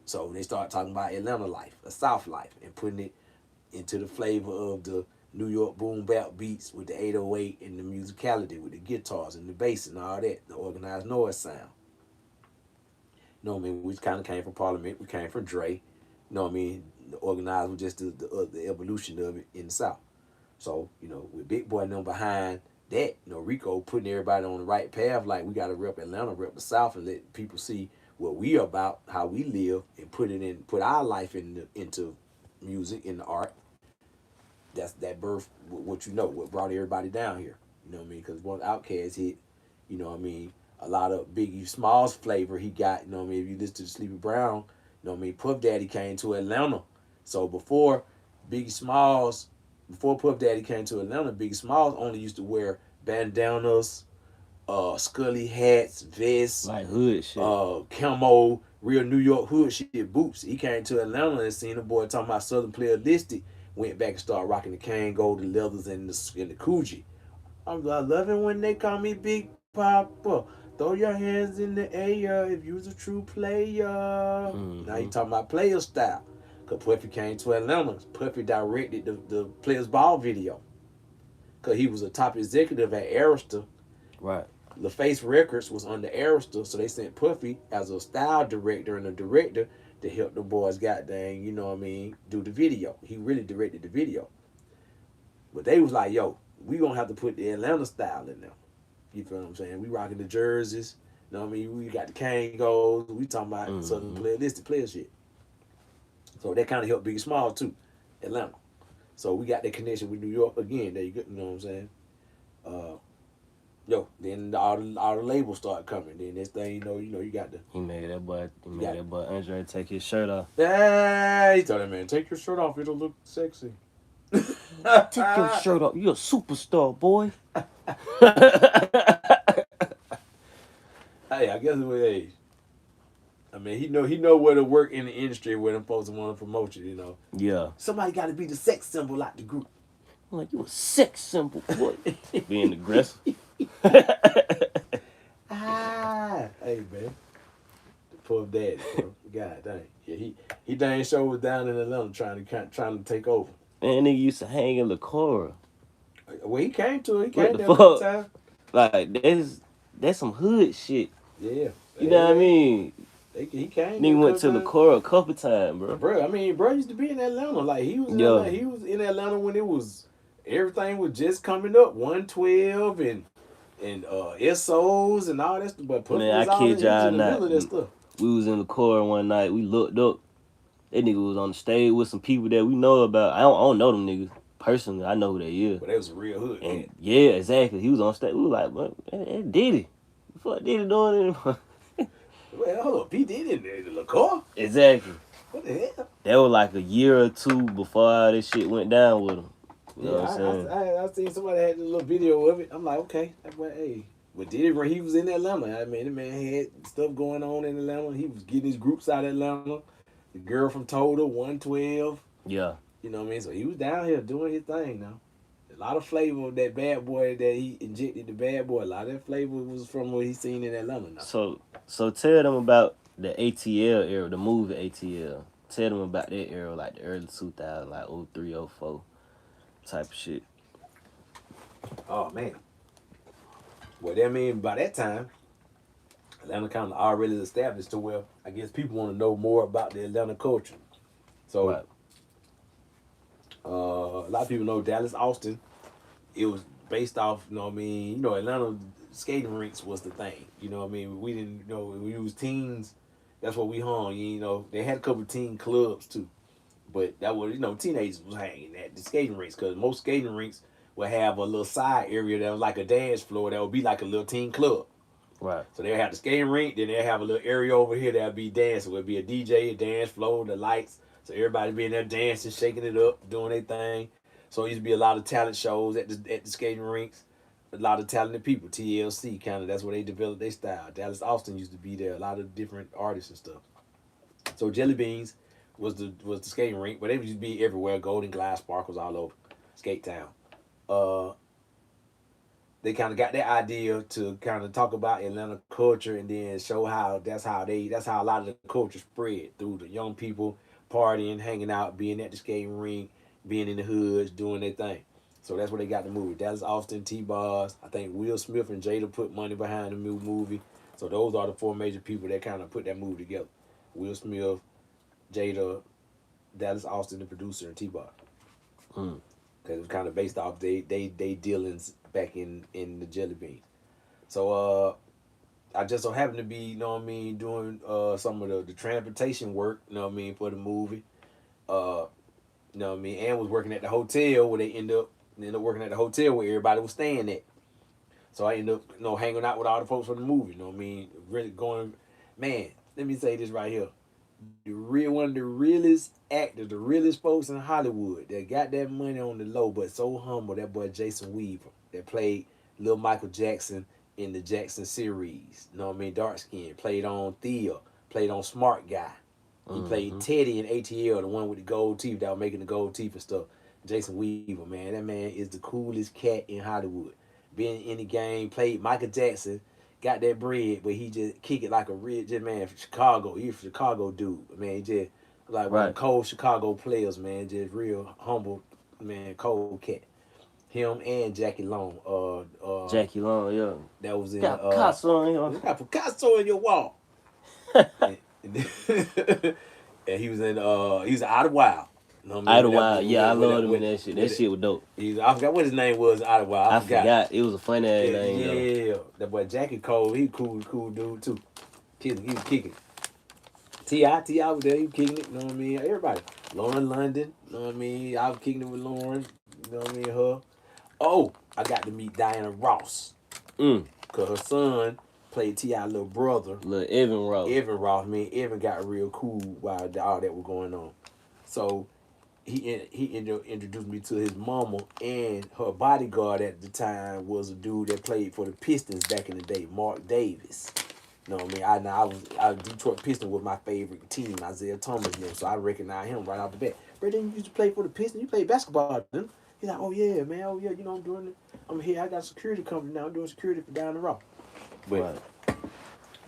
So they start talking about Atlanta life, the South life, and putting it into the flavor of the New York boom bap beats with the 808 and the musicality with the guitars and the bass and all that, the organized noise sound. You know what I mean? We kind of came from Parliament. We came from Dre. You know what I mean? The organized was just the evolution of it in the South. So, you know, with Big Boy and them behind that, you know, Rico putting everybody on the right path, like we got to rep Atlanta, rep the South, and let people see what we about, how we live, and put our life into music, in the art. That birth, what you know, what brought everybody down here. You know what I mean? Because once Outkast hit, you know what I mean, a lot of Biggie Smalls flavor he got, you know what I mean? If you listen to Sleepy Brown, you know what I mean? Puff Daddy came to Atlanta. So before Puff Daddy came to Atlanta, Biggie Smalls only used to wear bandanas, scully hats, vests, like hood shit, camo, real New York hood shit, boots. He came to Atlanta and seen a boy talking about Southern Playalistic, went back and started rocking the cane gold, the leathers, and the Coogee. I love it when they call me Big Papa. Throw your hands in the air if you's a true player. Mm-hmm. Now you talking about player style. Because Puffy came to Atlanta. Puffy directed the Players Ball video. Because he was a top executive at Arista. Right. LaFace Records was under Arista, so they sent Puffy as a style director and a director to help the boys, goddamn, you know what I mean, do the video. He really directed the video. But they was like, yo, we gonna have to put the Atlanta style in there. You feel what I'm saying? We rocking the jerseys, you know what I mean? We got the cane goals. We talking about Southern Playalistic player shit. So that kind of helped Biggie Small too, Atlanta. So we got that connection with New York again. There you go, you know what I'm saying? Then all the labels start coming. Then this thing, you got the. He made that boy Andre take his shirt off. Yeah, he told that man, take your shirt off. It'll look sexy. Take your shirt off. You're a superstar, boy. Hey, I guess what age. I mean, he know where to work in the industry where them folks want to promote you. You know, Yeah. somebody got to be the sex symbol out the group. I'm like, you a sex symbol, boy. Being aggressive. Hey man, the Puff Daddy, bro. God dang. Yeah, he dang sure was down in Atlanta trying to take over. Man, nigga used to hang in LaCora. Well, he came to it. He What came the there a couple fuck? times. Like, that's some hood shit. Yeah. You know what I mean? He came. Nigga went to times. LaCora a couple times, bro. Bro, I mean, bro used to be in Atlanta. Like he was in Yo. Atlanta. He was in Atlanta when it was everything was just coming up. 112 and SOs and all that stuff. But Puff Man, was I all kid in, he was y'all in the not. middle of that stuff. We was in LaCora one night. We looked up. That nigga was on the stage with some people that we know about. I don't know them niggas personally. I know who they is. But that was a real hood. And Man. yeah, exactly. He was on stage. We was like, what? That Diddy. What Diddy doing? Well, hold up. P Diddy in the car? Exactly. What the hell? That was like a year or two before all this shit went down with him. You know what I'm saying? I seen somebody had a little video of it. I'm like, okay, that boy, hey. But Diddy, he was in Atlanta. I mean, the man had stuff going on in Atlanta. He was getting his groups out of Atlanta. The girl from Total, 112. Yeah. You know what I mean? So he was down here doing his thing now. A lot of flavor of that Bad Boy that he injected the Bad Boy. A lot of that flavor was from what he seen in Atlanta now. So tell them about the ATL era, the movie ATL. Tell them about that era, like the early 2000s, like 03, 04 type of shit. Oh, man. Well, that mean by that time, Atlanta kind of already established to where I guess people want to know more about the Atlanta culture. So, Right. A lot of people know Dallas Austin. It was based off, you know what I mean? You know, Atlanta skating rinks was the thing. You know what I mean? We didn't, you know, we was teens. That's what we hung. You know, they had a couple of teen clubs too. But that was, you know, teenagers was hanging at the skating rinks because most skating rinks would have a little side area that was like a dance floor that would be like a little teen club. Right. So they'll have the skating rink, then they'll have a little area over here that'll be dancing. It would be a DJ, a dance floor, the lights. So everybody be in there dancing, shaking it up, doing their thing. So it used to be a lot of talent shows at the skating rinks. A lot of talented people, TLC kind of, that's where they developed their style. Dallas Austin used to be there, a lot of different artists and stuff. So Jelly Beans was the skating rink, but they used to be everywhere. Golden Glide Sparkles all over Skate Town. They kind of got that idea to kind of talk about Atlanta culture and then show how that's how a lot of the culture spread through the young people partying, hanging out, being at the skating rink, being in the hoods, doing their thing. So that's where they got the movie. Dallas Austin, T-Bars. I think Will Smith and Jada put money behind the movie. So those are the four major people that kind of put that movie together. Will Smith, Jada, Dallas Austin, the producer, and T-Bar. Because it was kind of based off they dealings back in the Jelly Beans. So I just so happened to be, you know what I mean, doing some of the transportation work, you know what I mean, for the movie. You know what I mean, and was working at the hotel where they end up working at the hotel where everybody was staying at. So I ended up, you know, hanging out with all the folks from the movie, you know what I mean, really going, man, let me say this right here. One of the realest actors, the realest folks in Hollywood that got that money on the low, but so humble, that boy Jason Weaver, that played Lil Michael Jackson in the Jackson series. You know what I mean? Dark skin. Played on Thea. Played on Smart Guy. He played Teddy in ATL, the one with the gold teeth that was making the gold teeth and stuff. Jason Weaver, man, that man is the coolest cat in Hollywood. Been in the game, played Michael Jackson. Got that bread, but he just kick it like a real just man from Chicago. He a Chicago dude, man. Just like one of the cold Chicago players, man. Just real humble, man. Cold cat. Him and Jackie Long. Jackie Long, yeah. That was in. Got Picasso on your. You got Picasso in your wall. and he was in. He was Idlewild. Idlewild, yeah, I love him in that shit. That shit was dope. I forgot what his name was. Idlewild. I forgot. It was a funny ass name. Yeah, that boy Jackie Cole. He cool dude too. He was kicking. T.I. was there. He was kicking it. You know what I mean? Everybody. Lauren London. You know what I mean? I was kicking it with Lauren. You know what I mean? Her. Oh, I got to meet Diana Ross. Cause her son played T.I. little brother. Little Evan Ross. Evan Ross. Man, Evan got real cool while all that was going on. So introduced me to his mama, and her bodyguard at the time was a dude that played for the Pistons back in the day, Mark Davis. You know what I mean? I Detroit Pistons was my favorite team, Isaiah Thomas and them, so I recognized him right off the bat. Bro, then you used to play for the Pistons. You played basketball, didn't you? He's like, oh yeah, man, oh yeah, you know I'm doing it. I'm here. I got a security company now. I'm doing security for Diana Ross. But Right.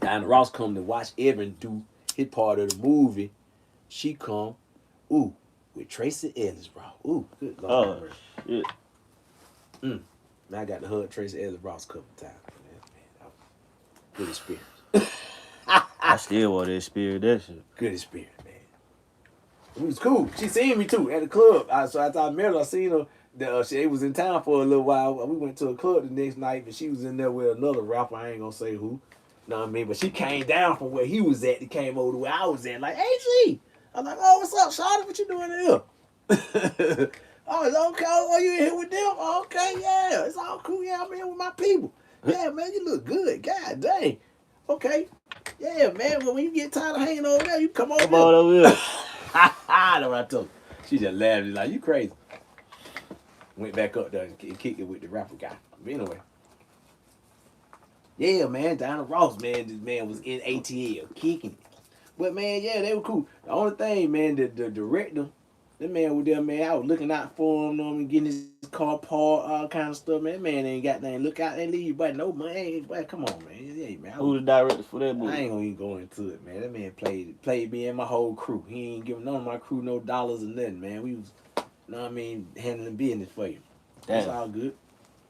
Diana Ross come to watch Evan do his part of the movie. She come, ooh, with Tracy Ellis, bro. Ooh, good Lord. Oh, shit. Man, I got to hug Tracy Ellis Ross a couple times. Man, good experience. I still want to experience that shit. Good experience, man. It was cool. She seen me too at the club. So after I met her, I seen her. She was in town for a little while. We went to a club the next night, and she was in there with another rapper. I ain't gonna say who. Know what I mean? But she came down from where he was at. He came over to where I was at. Like, hey, G. I'm like, oh, what's up, Shawty? What you doing here? Oh, it's okay. Oh, you in here with them? Oh, okay, yeah. It's all cool. Yeah, I'm here with my people. Yeah, man, you look good. God dang. Okay. Yeah, man. Well, when you get tired of hanging over there, you come over Come on over here. I know what I told her. She just laughed. She's like, you crazy. Went back up there and kicked it with the rapper guy. But anyway. Yeah, man. Diana Ross, man. This man was in ATL kicking it. But, man, yeah, they were cool. The only thing, man, the director, that man was there, man. I was looking out for him, you know, and getting his car parked, all kind of stuff, man. That man ain't got nothing. Look out and leave, but no money. But come on, man. Yeah, man. Who the director for that I movie? ain't gonna even go into it, man. That man played me and my whole crew. He ain't giving none of my crew no dollars or nothing, man. We was, you know what I mean, handling business for you. That's Damn. all good.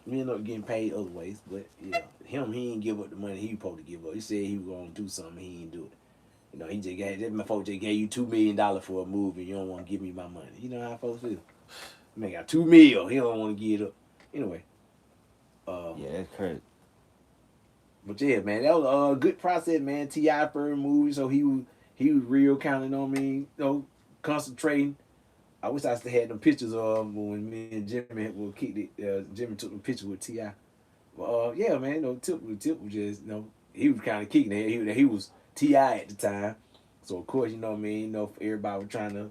We ended up getting paid other ways, but yeah, he ain't give up the money he was supposed to give up. He said he was gonna do something, he ain't do it. You know, he just gave that my folks just gave you $2 million for a movie. You don't want to give me my money. You know how folks feel. Man got $2 million. He don't want to give it up. Anyway. Yeah, that's crazy. But yeah, man, that was a good process, man. T.I. first movie, so he was real kind of, you know what I mean, you know, concentrating. I wish I still had them pictures of when me and Jimmy were kicked it. Jimmy took the picture with T.I. But yeah, man, you know, Tip was just, you know, he was kind of kicking it. He was T.I. at the time. So of course, you know what I mean, you know, everybody was trying to, you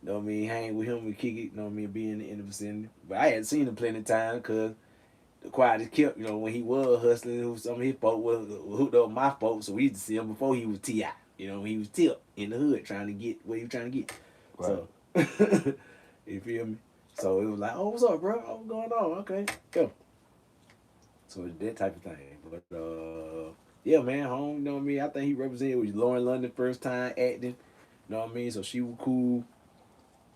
know what I mean, hang with him and kick it, you know what I mean, be in the vicinity. But I hadn't seen him plenty of time because the quiet kept, you know, when he was hustling, some of his folks was hooked up with my folks, so we used to see him before he was T.I. You know, he was Tip in the hood trying to get what he was trying to get. Right. So, you feel me? So it was like, oh, what's up, bro? What's going on? Okay, go. So it's that type of thing. But yeah, man, home, you know what I mean? I think he represented with Lauren London first time acting. You know what I mean? So she was cool.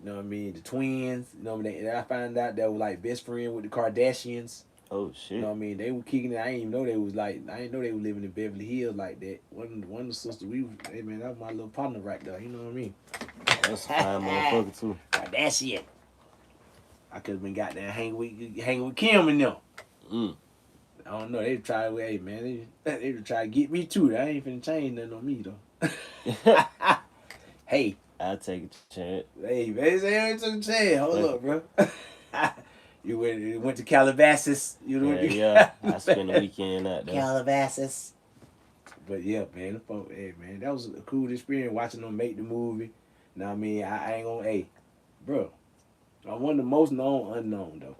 You know what I mean? The twins, you know what I mean? I found out they were like best friend with the Kardashians. Oh shit. You know what I mean? They were kicking it. I didn't even know they was like. I didn't know they were living in Beverly Hills like that. One of the sisters, hey man, that was my little partner right there. You know what I mean? That's a fine motherfucker too. Kardashian. I could have been goddamn hanging with Kim and them. I don't know. They try, hey man, they try to get me too. I ain't finna change nothing on me though. Hey. I'll take a chance. Hey man, say I took a chance. Hold up, bro. You went to Calabasas. Yeah. I spent the weekend out there. Calabasas. But yeah, man, hey man, that was a cool experience watching them make the movie. Now I mean, I ain't gonna, hey, bro, I'm one of the most known unknown though.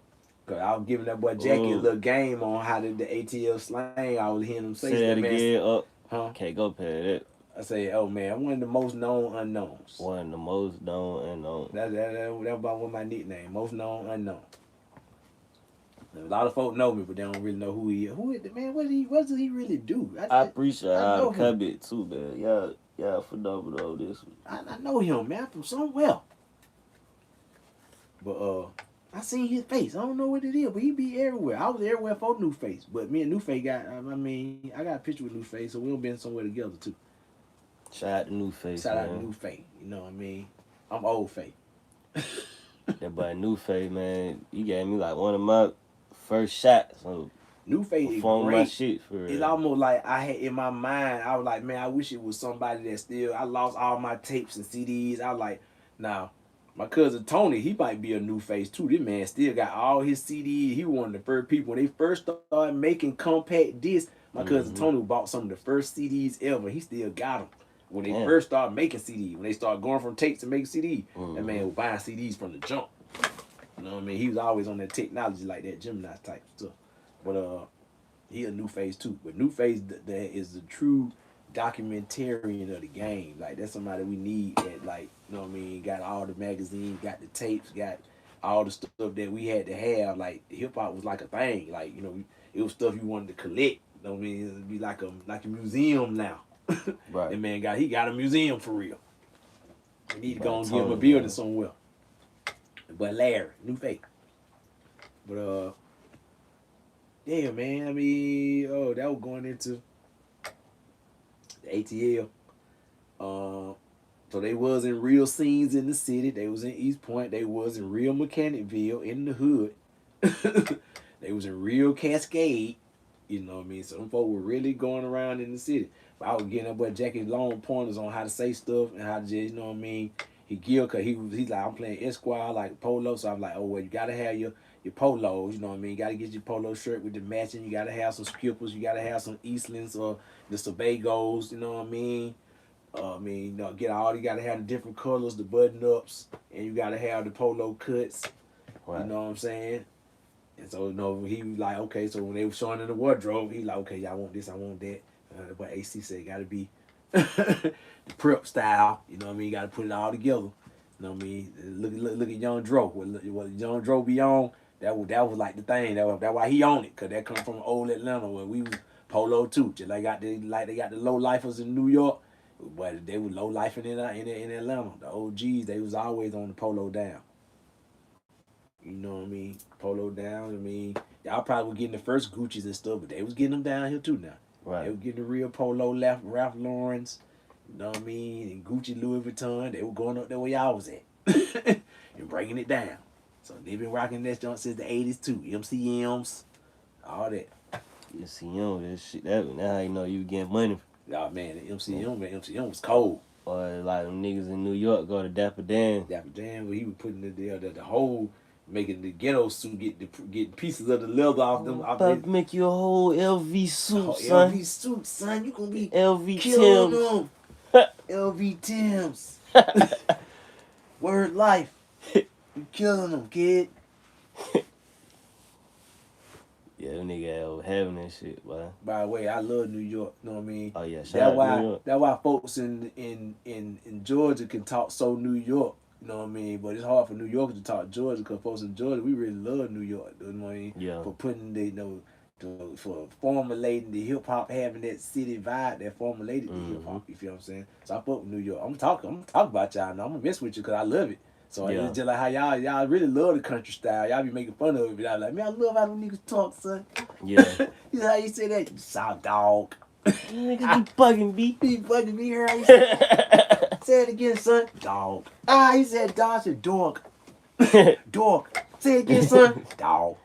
Cause I was giving that boy Jackie a little game on how the ATL slang. I was hearing him say that man, again. Up. Huh? Can't go past that. I say, oh man, I'm one of the most known unknowns. One of the most known unknown. That's about what my nickname, most known unknown. A lot of folk know me, but they don't really know who he is. Who is the man? What does he really do? I appreciate all the comment too, man. Y'all phenomenal this week. I know him, man, from somewhere. But I seen his face. I don't know what it is, but he be everywhere. I was everywhere for New Face, but me and New Face got. I mean, I got a picture with New Face, so we've been somewhere together too. Shout out to New Face. Shout out to New Face. You know what I mean? I'm old Face. That boy New Face, man, he gave me like one of my first shots. So New Face is great. great. My shit for real. It's almost like I had in my mind. I was like, man, I wish it was somebody that still. I lost all my tapes and CDs. I was like, now. My cousin Tony, he might be a New Face too. This man still got all his CDs. He was one of the first people when they first started making compact discs. My cousin Tony bought some of the first CDs ever. He still got them. when they first started making CDs, when they started going from tapes to making CDs, that man was buying CDs from the jump. You know what I mean? He was always on that technology like that Gemini type stuff. But he a New Phase too. But New Phase that is the true documentarian of the game. Like that's somebody we need that like, you know what I mean, got all the magazines, got the tapes, got all the stuff that we had to have. Like hip hop was like a thing. Like, you know, it was stuff you wanted to collect. You know what I mean? It'd be like a museum now. Right. That man got a museum for real. We need to go and give him a building somewhere. But Larry, New Phase. But yeah, man. I mean, that was going into the ATL. So they was in real scenes in the city. They was in East Point. They was in real Mechanicville in the hood. They was in real Cascade. You know what I mean? So them folk were really going around in the city. But I was getting up with Jackie long pointers on how to say stuff and how to just, you know what I mean? He's like, I'm playing Esquire like polo. So I'm like, oh well, you gotta have your polos, you know what I mean? You gotta get your polo shirt with the matching. You gotta have some Skippers. You gotta have some Eastlands or the Sebagos, you know what I mean? You know, you gotta have the different colors, the button ups, and you gotta have the polo cuts. Right. You know what I'm saying? And so, you know, he was like, okay, so when they were showing in the wardrobe, he like, okay, y'all want this, I want that. But AC said it gotta be the prep style, you know what I mean? You gotta put it all together. You know what I mean? Look at Young Dro. What Young Dro be on, that was like the thing. That's why he owned it, cause that come from old Atlanta where we was polo too. Just they got the low lifers in New York. But they were low life in Atlanta. The OGs, they was always on the polo down. You know what I mean? Polo down. I mean, y'all probably were getting the first Gucci's and stuff, but they was getting them down here too now. Right. They were getting the real polo Ralph Lauren's. You know what I mean? And Gucci, Louis Vuitton. They were going up there where y'all was at and bringing it down. So they been rocking that joint since the 80s too. MCMs, all that. MCM, that shit. That's how you know you getting money. Y'all, man, the MCM was cold. Or like them niggas in New York go to Dapper Dan. Dapper Dan, where he was putting the whole, making the ghetto suit, get pieces of the leather off them. About to make you a whole LV suit, son. LV suit, son. You gonna be LV Timbs. LV Timbs. Word life. You killing them, kid. Yeah, them nigga having that shit, boy. By the way, I love New York. You know what I mean? Oh yeah, shout out New York. That's why folks in Georgia can talk so New York. You know what I mean? But it's hard for New Yorkers to talk Georgia because folks in Georgia, we really love New York. You know what I mean? Yeah. For putting for formulating the hip hop, having that city vibe that formulated the hip hop. You feel what I'm saying? So I fuck with New York. I'm talking about y'all now. I'm gonna mess with you because I love it. So it's just like how y'all really love the country style. Y'all be making fun of it, but I like, man, I love how them niggas talk, son. Yeah. You know how you say that? You sound dog. Niggas be bugging me. Be bugging me here. How you say say it again, son. Dog. He said dog. I said dog. Dog. Say it again, son. Dog.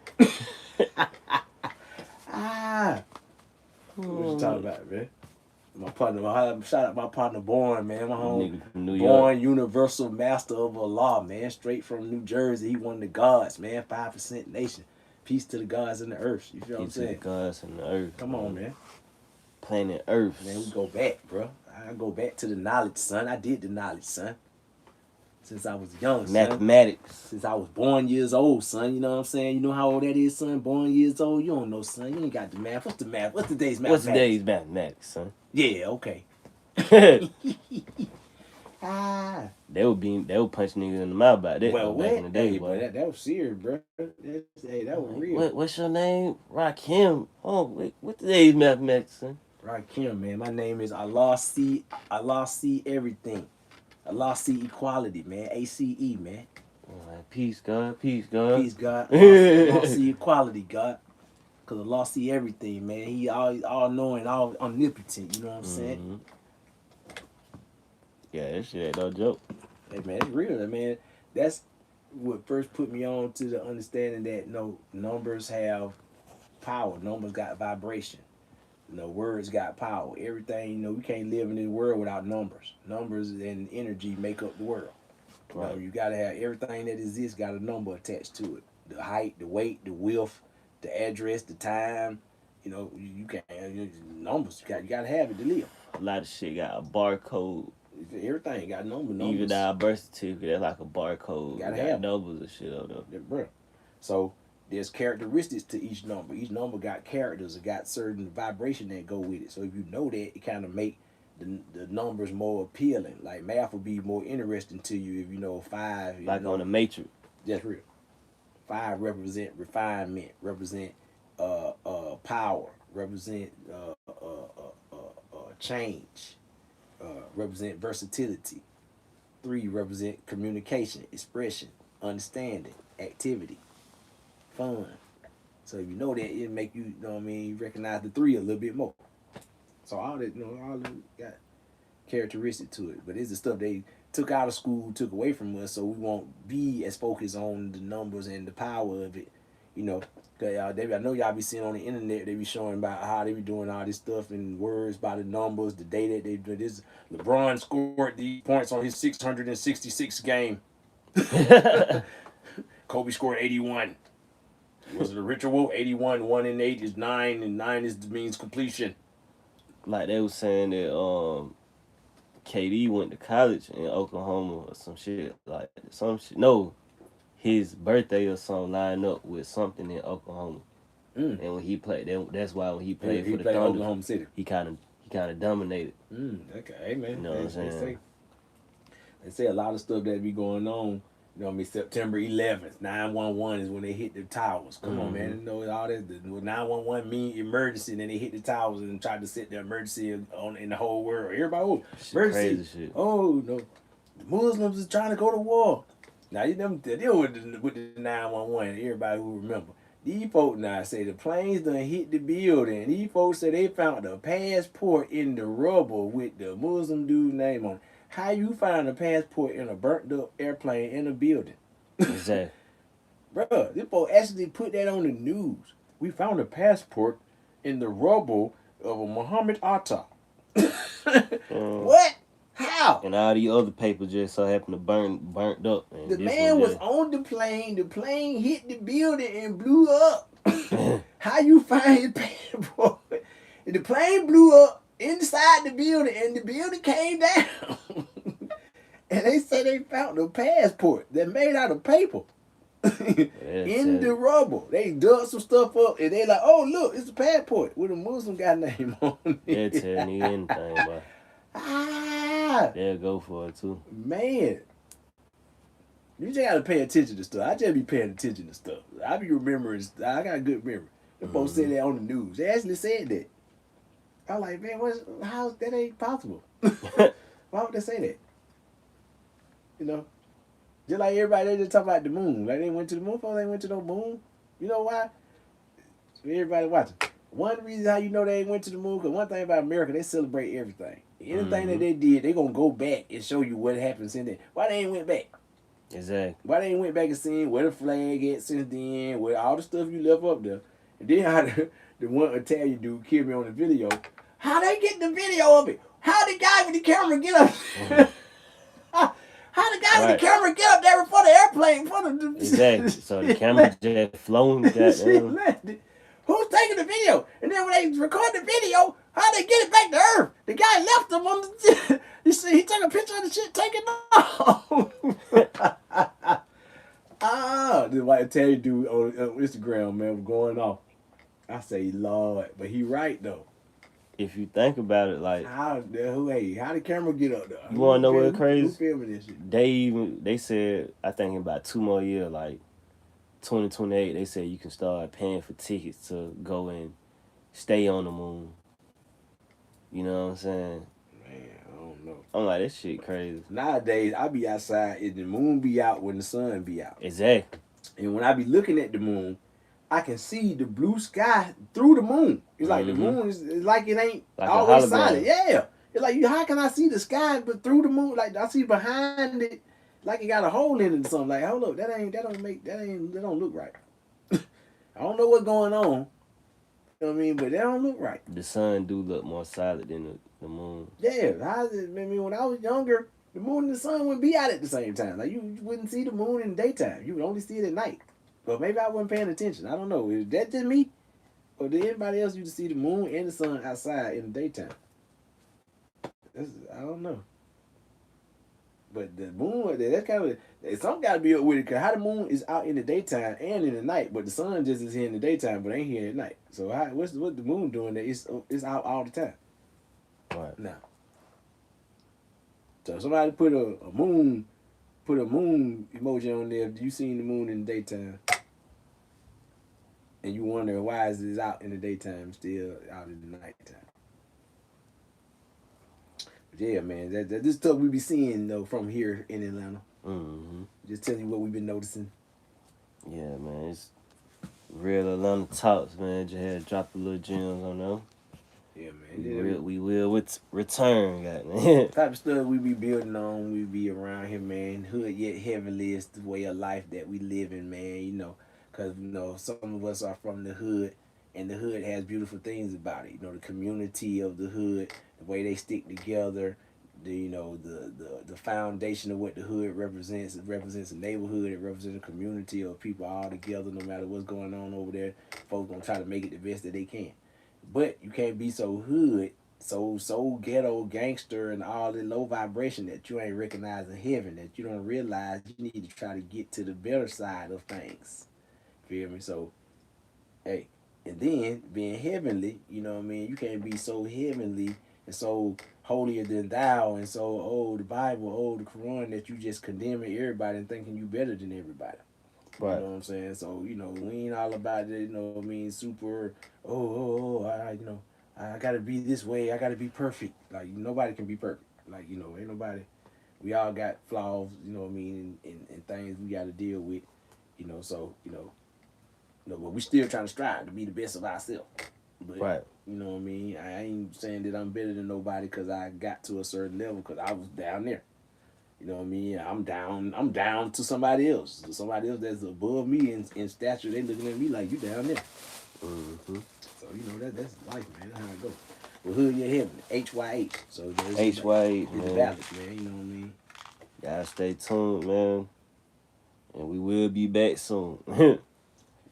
What you talking about, man? My partner, shout out my partner Born, man. My home Born, Universal Master of Allah, man. Straight from New Jersey. He one of the gods, man. 5% nation. Peace to the gods in the earth. You feel what I'm saying? Peace to the gods in the earth. Come on, man. Planet Earth. Man, we go back, bro. I go back to the knowledge, son. I did the knowledge, son. Since I was young, son. Mathematics. Since I was born years old, son. You know what I'm saying? You know how old that is, son? Born years old? You don't know, son. You ain't got the math. What's the math? What's today's mathematics? What's today's mathematics, son? Yeah, okay. They would punch niggas in the mouth about that. Well, back in the day, boy, that was serious, bro. That was real. What's your name? Rakim. Oh, wait, what today's mathematics, son? Rakim, man. My name is Allah see everything. Allah see equality, man. ACE, man. Right. Peace, God. Peace, God. Peace, God. Allah see equality, God. Because Allah see everything, man. He all knowing, all omnipotent. You know what I'm saying? Yeah, that shit ain't no joke. Hey, man, it's real, man. That's what first put me on to the understanding that numbers have power. Numbers got vibration. Words got power. Everything, we can't live in this world without numbers. Numbers and energy make up the world. Right. You got to have everything that exists got a number attached to it. The height, the weight, the width, the address, the time. You can't numbers. You got to have it to live. a lot of shit got a barcode. Everything got numbers. Even our birth certificate, that's like a barcode. Gotta got have numbers and shit on there. Yeah, bro. So there's characteristics to each number. Each number got characters. It got certain vibration that go with it. So if you know that, it kind of make the numbers more appealing. Like math will be more interesting to you if you know 5. Like on the Matrix. That's real. 5 represent refinement, represent power, represent change, represent versatility. 3 represent communication, expression, understanding, activity, fun. So if you know that, it make you, know what I mean, recognize the 3 a little bit more. So all that, all that got characteristic to it. But it's the stuff they took out of school, took away from us, so we won't be as focused on the numbers and the power of it. Cause I know y'all be seeing on the internet, they be showing about how they be doing all this stuff in words by the numbers, the day that they do this. LeBron scored these points on his 666 game. Kobe scored 81. Was it a ritual? 81, 1 and 8 is 9, and 9 means completion. Like they was saying that KD went to college in Oklahoma or some shit. Like some shit. No, his birthday or something lined up with something in Oklahoma. And when he played, that's why when he played for the Thunder, Oklahoma City, he kind of dominated. Okay, hey man, you know what I'm saying? They say a lot of stuff that be going on. You know what I mean? September 11th, 911 is when they hit the towers. Come on, man. You know all that. 911 mean emergency, and then they hit the towers and tried to set the emergency on in the whole world. Everybody, emergency. Crazy shit. Oh no, the Muslims is trying to go to war. Now you them deal with the 911. Everybody who remember. These folks now say the planes done hit the building. These folks say they found a passport in the rubble with the Muslim dude's name on it. How you find a passport in a burnt up airplane in a building? Exactly. Bruh, this boy actually put that on the news. We found a passport in the rubble of a Muhammad Atta. What? How? And all the other papers just so happened to burnt up. The man was on the plane. The plane hit the building and blew up. How you find his passport? The plane blew up inside the building, and the building came down. And they say they found a passport that made out of paper in the rubble. They dug some stuff up, and they like, oh look, it's a passport with a Muslim guy name on it. They'll tell me anything, boy. They'll go for it too. Man, you just gotta pay attention to stuff. I just be paying attention to stuff. I be remembering. I got a good memory. The folks said that on the news. They actually said that. I'm like, man, how that ain't possible? Why would they say that? You know, just like everybody, they just talk about the moon. Like they went to the moon, folks ain't went to no moon. You know why? Everybody watching. One reason how you know they ain't went to the moon, because one thing about America, they celebrate everything. Anything that they did, they gonna go back and show you what happened since then. Why they ain't went back? Exactly. Why they ain't went back and seen where the flag at since then, where all the stuff you left up there. And then how the one Italian dude killed me on the video. How they get the video of it? How the guy with the camera get up? How the guy with the camera get up there before the airplane? Exactly. So the camera just flowing. Who's taking the video? And then when they record the video, how they get it back to Earth? The guy left them on the. You see, he took a picture of the shit taking off. The white Italian dude on Instagram, man, was going off. I say, Lord, but he right though. If you think about it, like how the camera get up there? You wanna know what's crazy? Who filming this shit? They said I think in about 2 more years, like 2028, they said you can start paying for tickets to go and stay on the moon. You know what I'm saying? Man, I don't know. I'm like, that shit crazy. Nowadays, I be outside and the moon be out when the sun be out. Exactly. And when I be looking at the moon, I can see the blue sky through the moon. It's like the moon is like it ain't like always solid. Yeah. It's like, how can I see the sky but through the moon? Like I see behind it, like it got a hole in it or something. Like, hold up, that don't look right. I don't know what's going on. You know what I mean? But that don't look right. The sun do look more solid than the moon. Yeah. I mean, when I was younger, the moon and the sun wouldn't be out at the same time. Like you wouldn't see the moon in the daytime. You would only see it at night. But maybe I wasn't paying attention. I don't know. Is that just me? Or did anybody else used to see the moon and the sun outside in the daytime? I don't know. But the moon, that's kind of something got to be up with it. Cause how the moon is out in the daytime and in the night, but the sun just is here in the daytime, but ain't here at night. So what's what the moon doing? That it's out all the time. Right. Now, so somebody put a moon emoji on there. If you seen the moon in the daytime, and you wonder why is it out in the daytime still out in the nighttime. Yeah, man, that this stuff we be seeing though from here in Atlanta. Mm-hmm. Just telling you what we've been noticing. Yeah, man, it's real Atlanta talks, man. Just had to drop a little gems on them. Yeah, man. We will return, goddamn. Type of stuff we be building on, we be around here, man. Hood yet heavenly is the way of life that we live in, man. You know, because you know some of us are from the hood, and the hood has beautiful things about it. You know, the community of the hood, the way they stick together, the foundation of what the hood represents. It represents a neighborhood. It represents a community of people all together. No matter what's going on over there, folks gonna try to make it the best that they can. But you can't be so hood, so ghetto, gangster, and all the low vibration that you ain't recognizing heaven. That you don't realize you need to try to get to the better side of things. Feel me? So, hey, and then being heavenly, you know what I mean? You can't be so heavenly and so holier than thou and so the Bible, the Quran that you just condemning everybody and thinking you better than everybody. Right. You know what I'm saying? So, we ain't all about it, super, I gotta be this way, I gotta be perfect. Like, nobody can be perfect. Like, ain't nobody, we all got flaws, you know what I mean, and things we gotta deal with, but we still trying to strive to be the best of ourselves. But, right. You know what I mean? I ain't saying that I'm better than nobody because I got to a certain level because I was down there. You know what I mean? I'm down to somebody else. Somebody else that's above me in stature. They looking at me like you down there. Mm-hmm. So that's life, man. That's how it goes. Well, hood your heaven, HYH. So HYH, man. The balance, man. You know what I mean? Y'all stay tuned, man. And we will be back soon.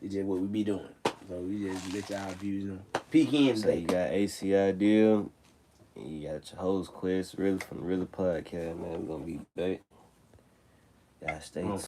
It's just what we be doing. So we just let y'all views know. Peek in So today. you got AC Ideal. And you got your host Quest, really from the Really Podcast, man. We're gonna be back. Y'all stay tuned.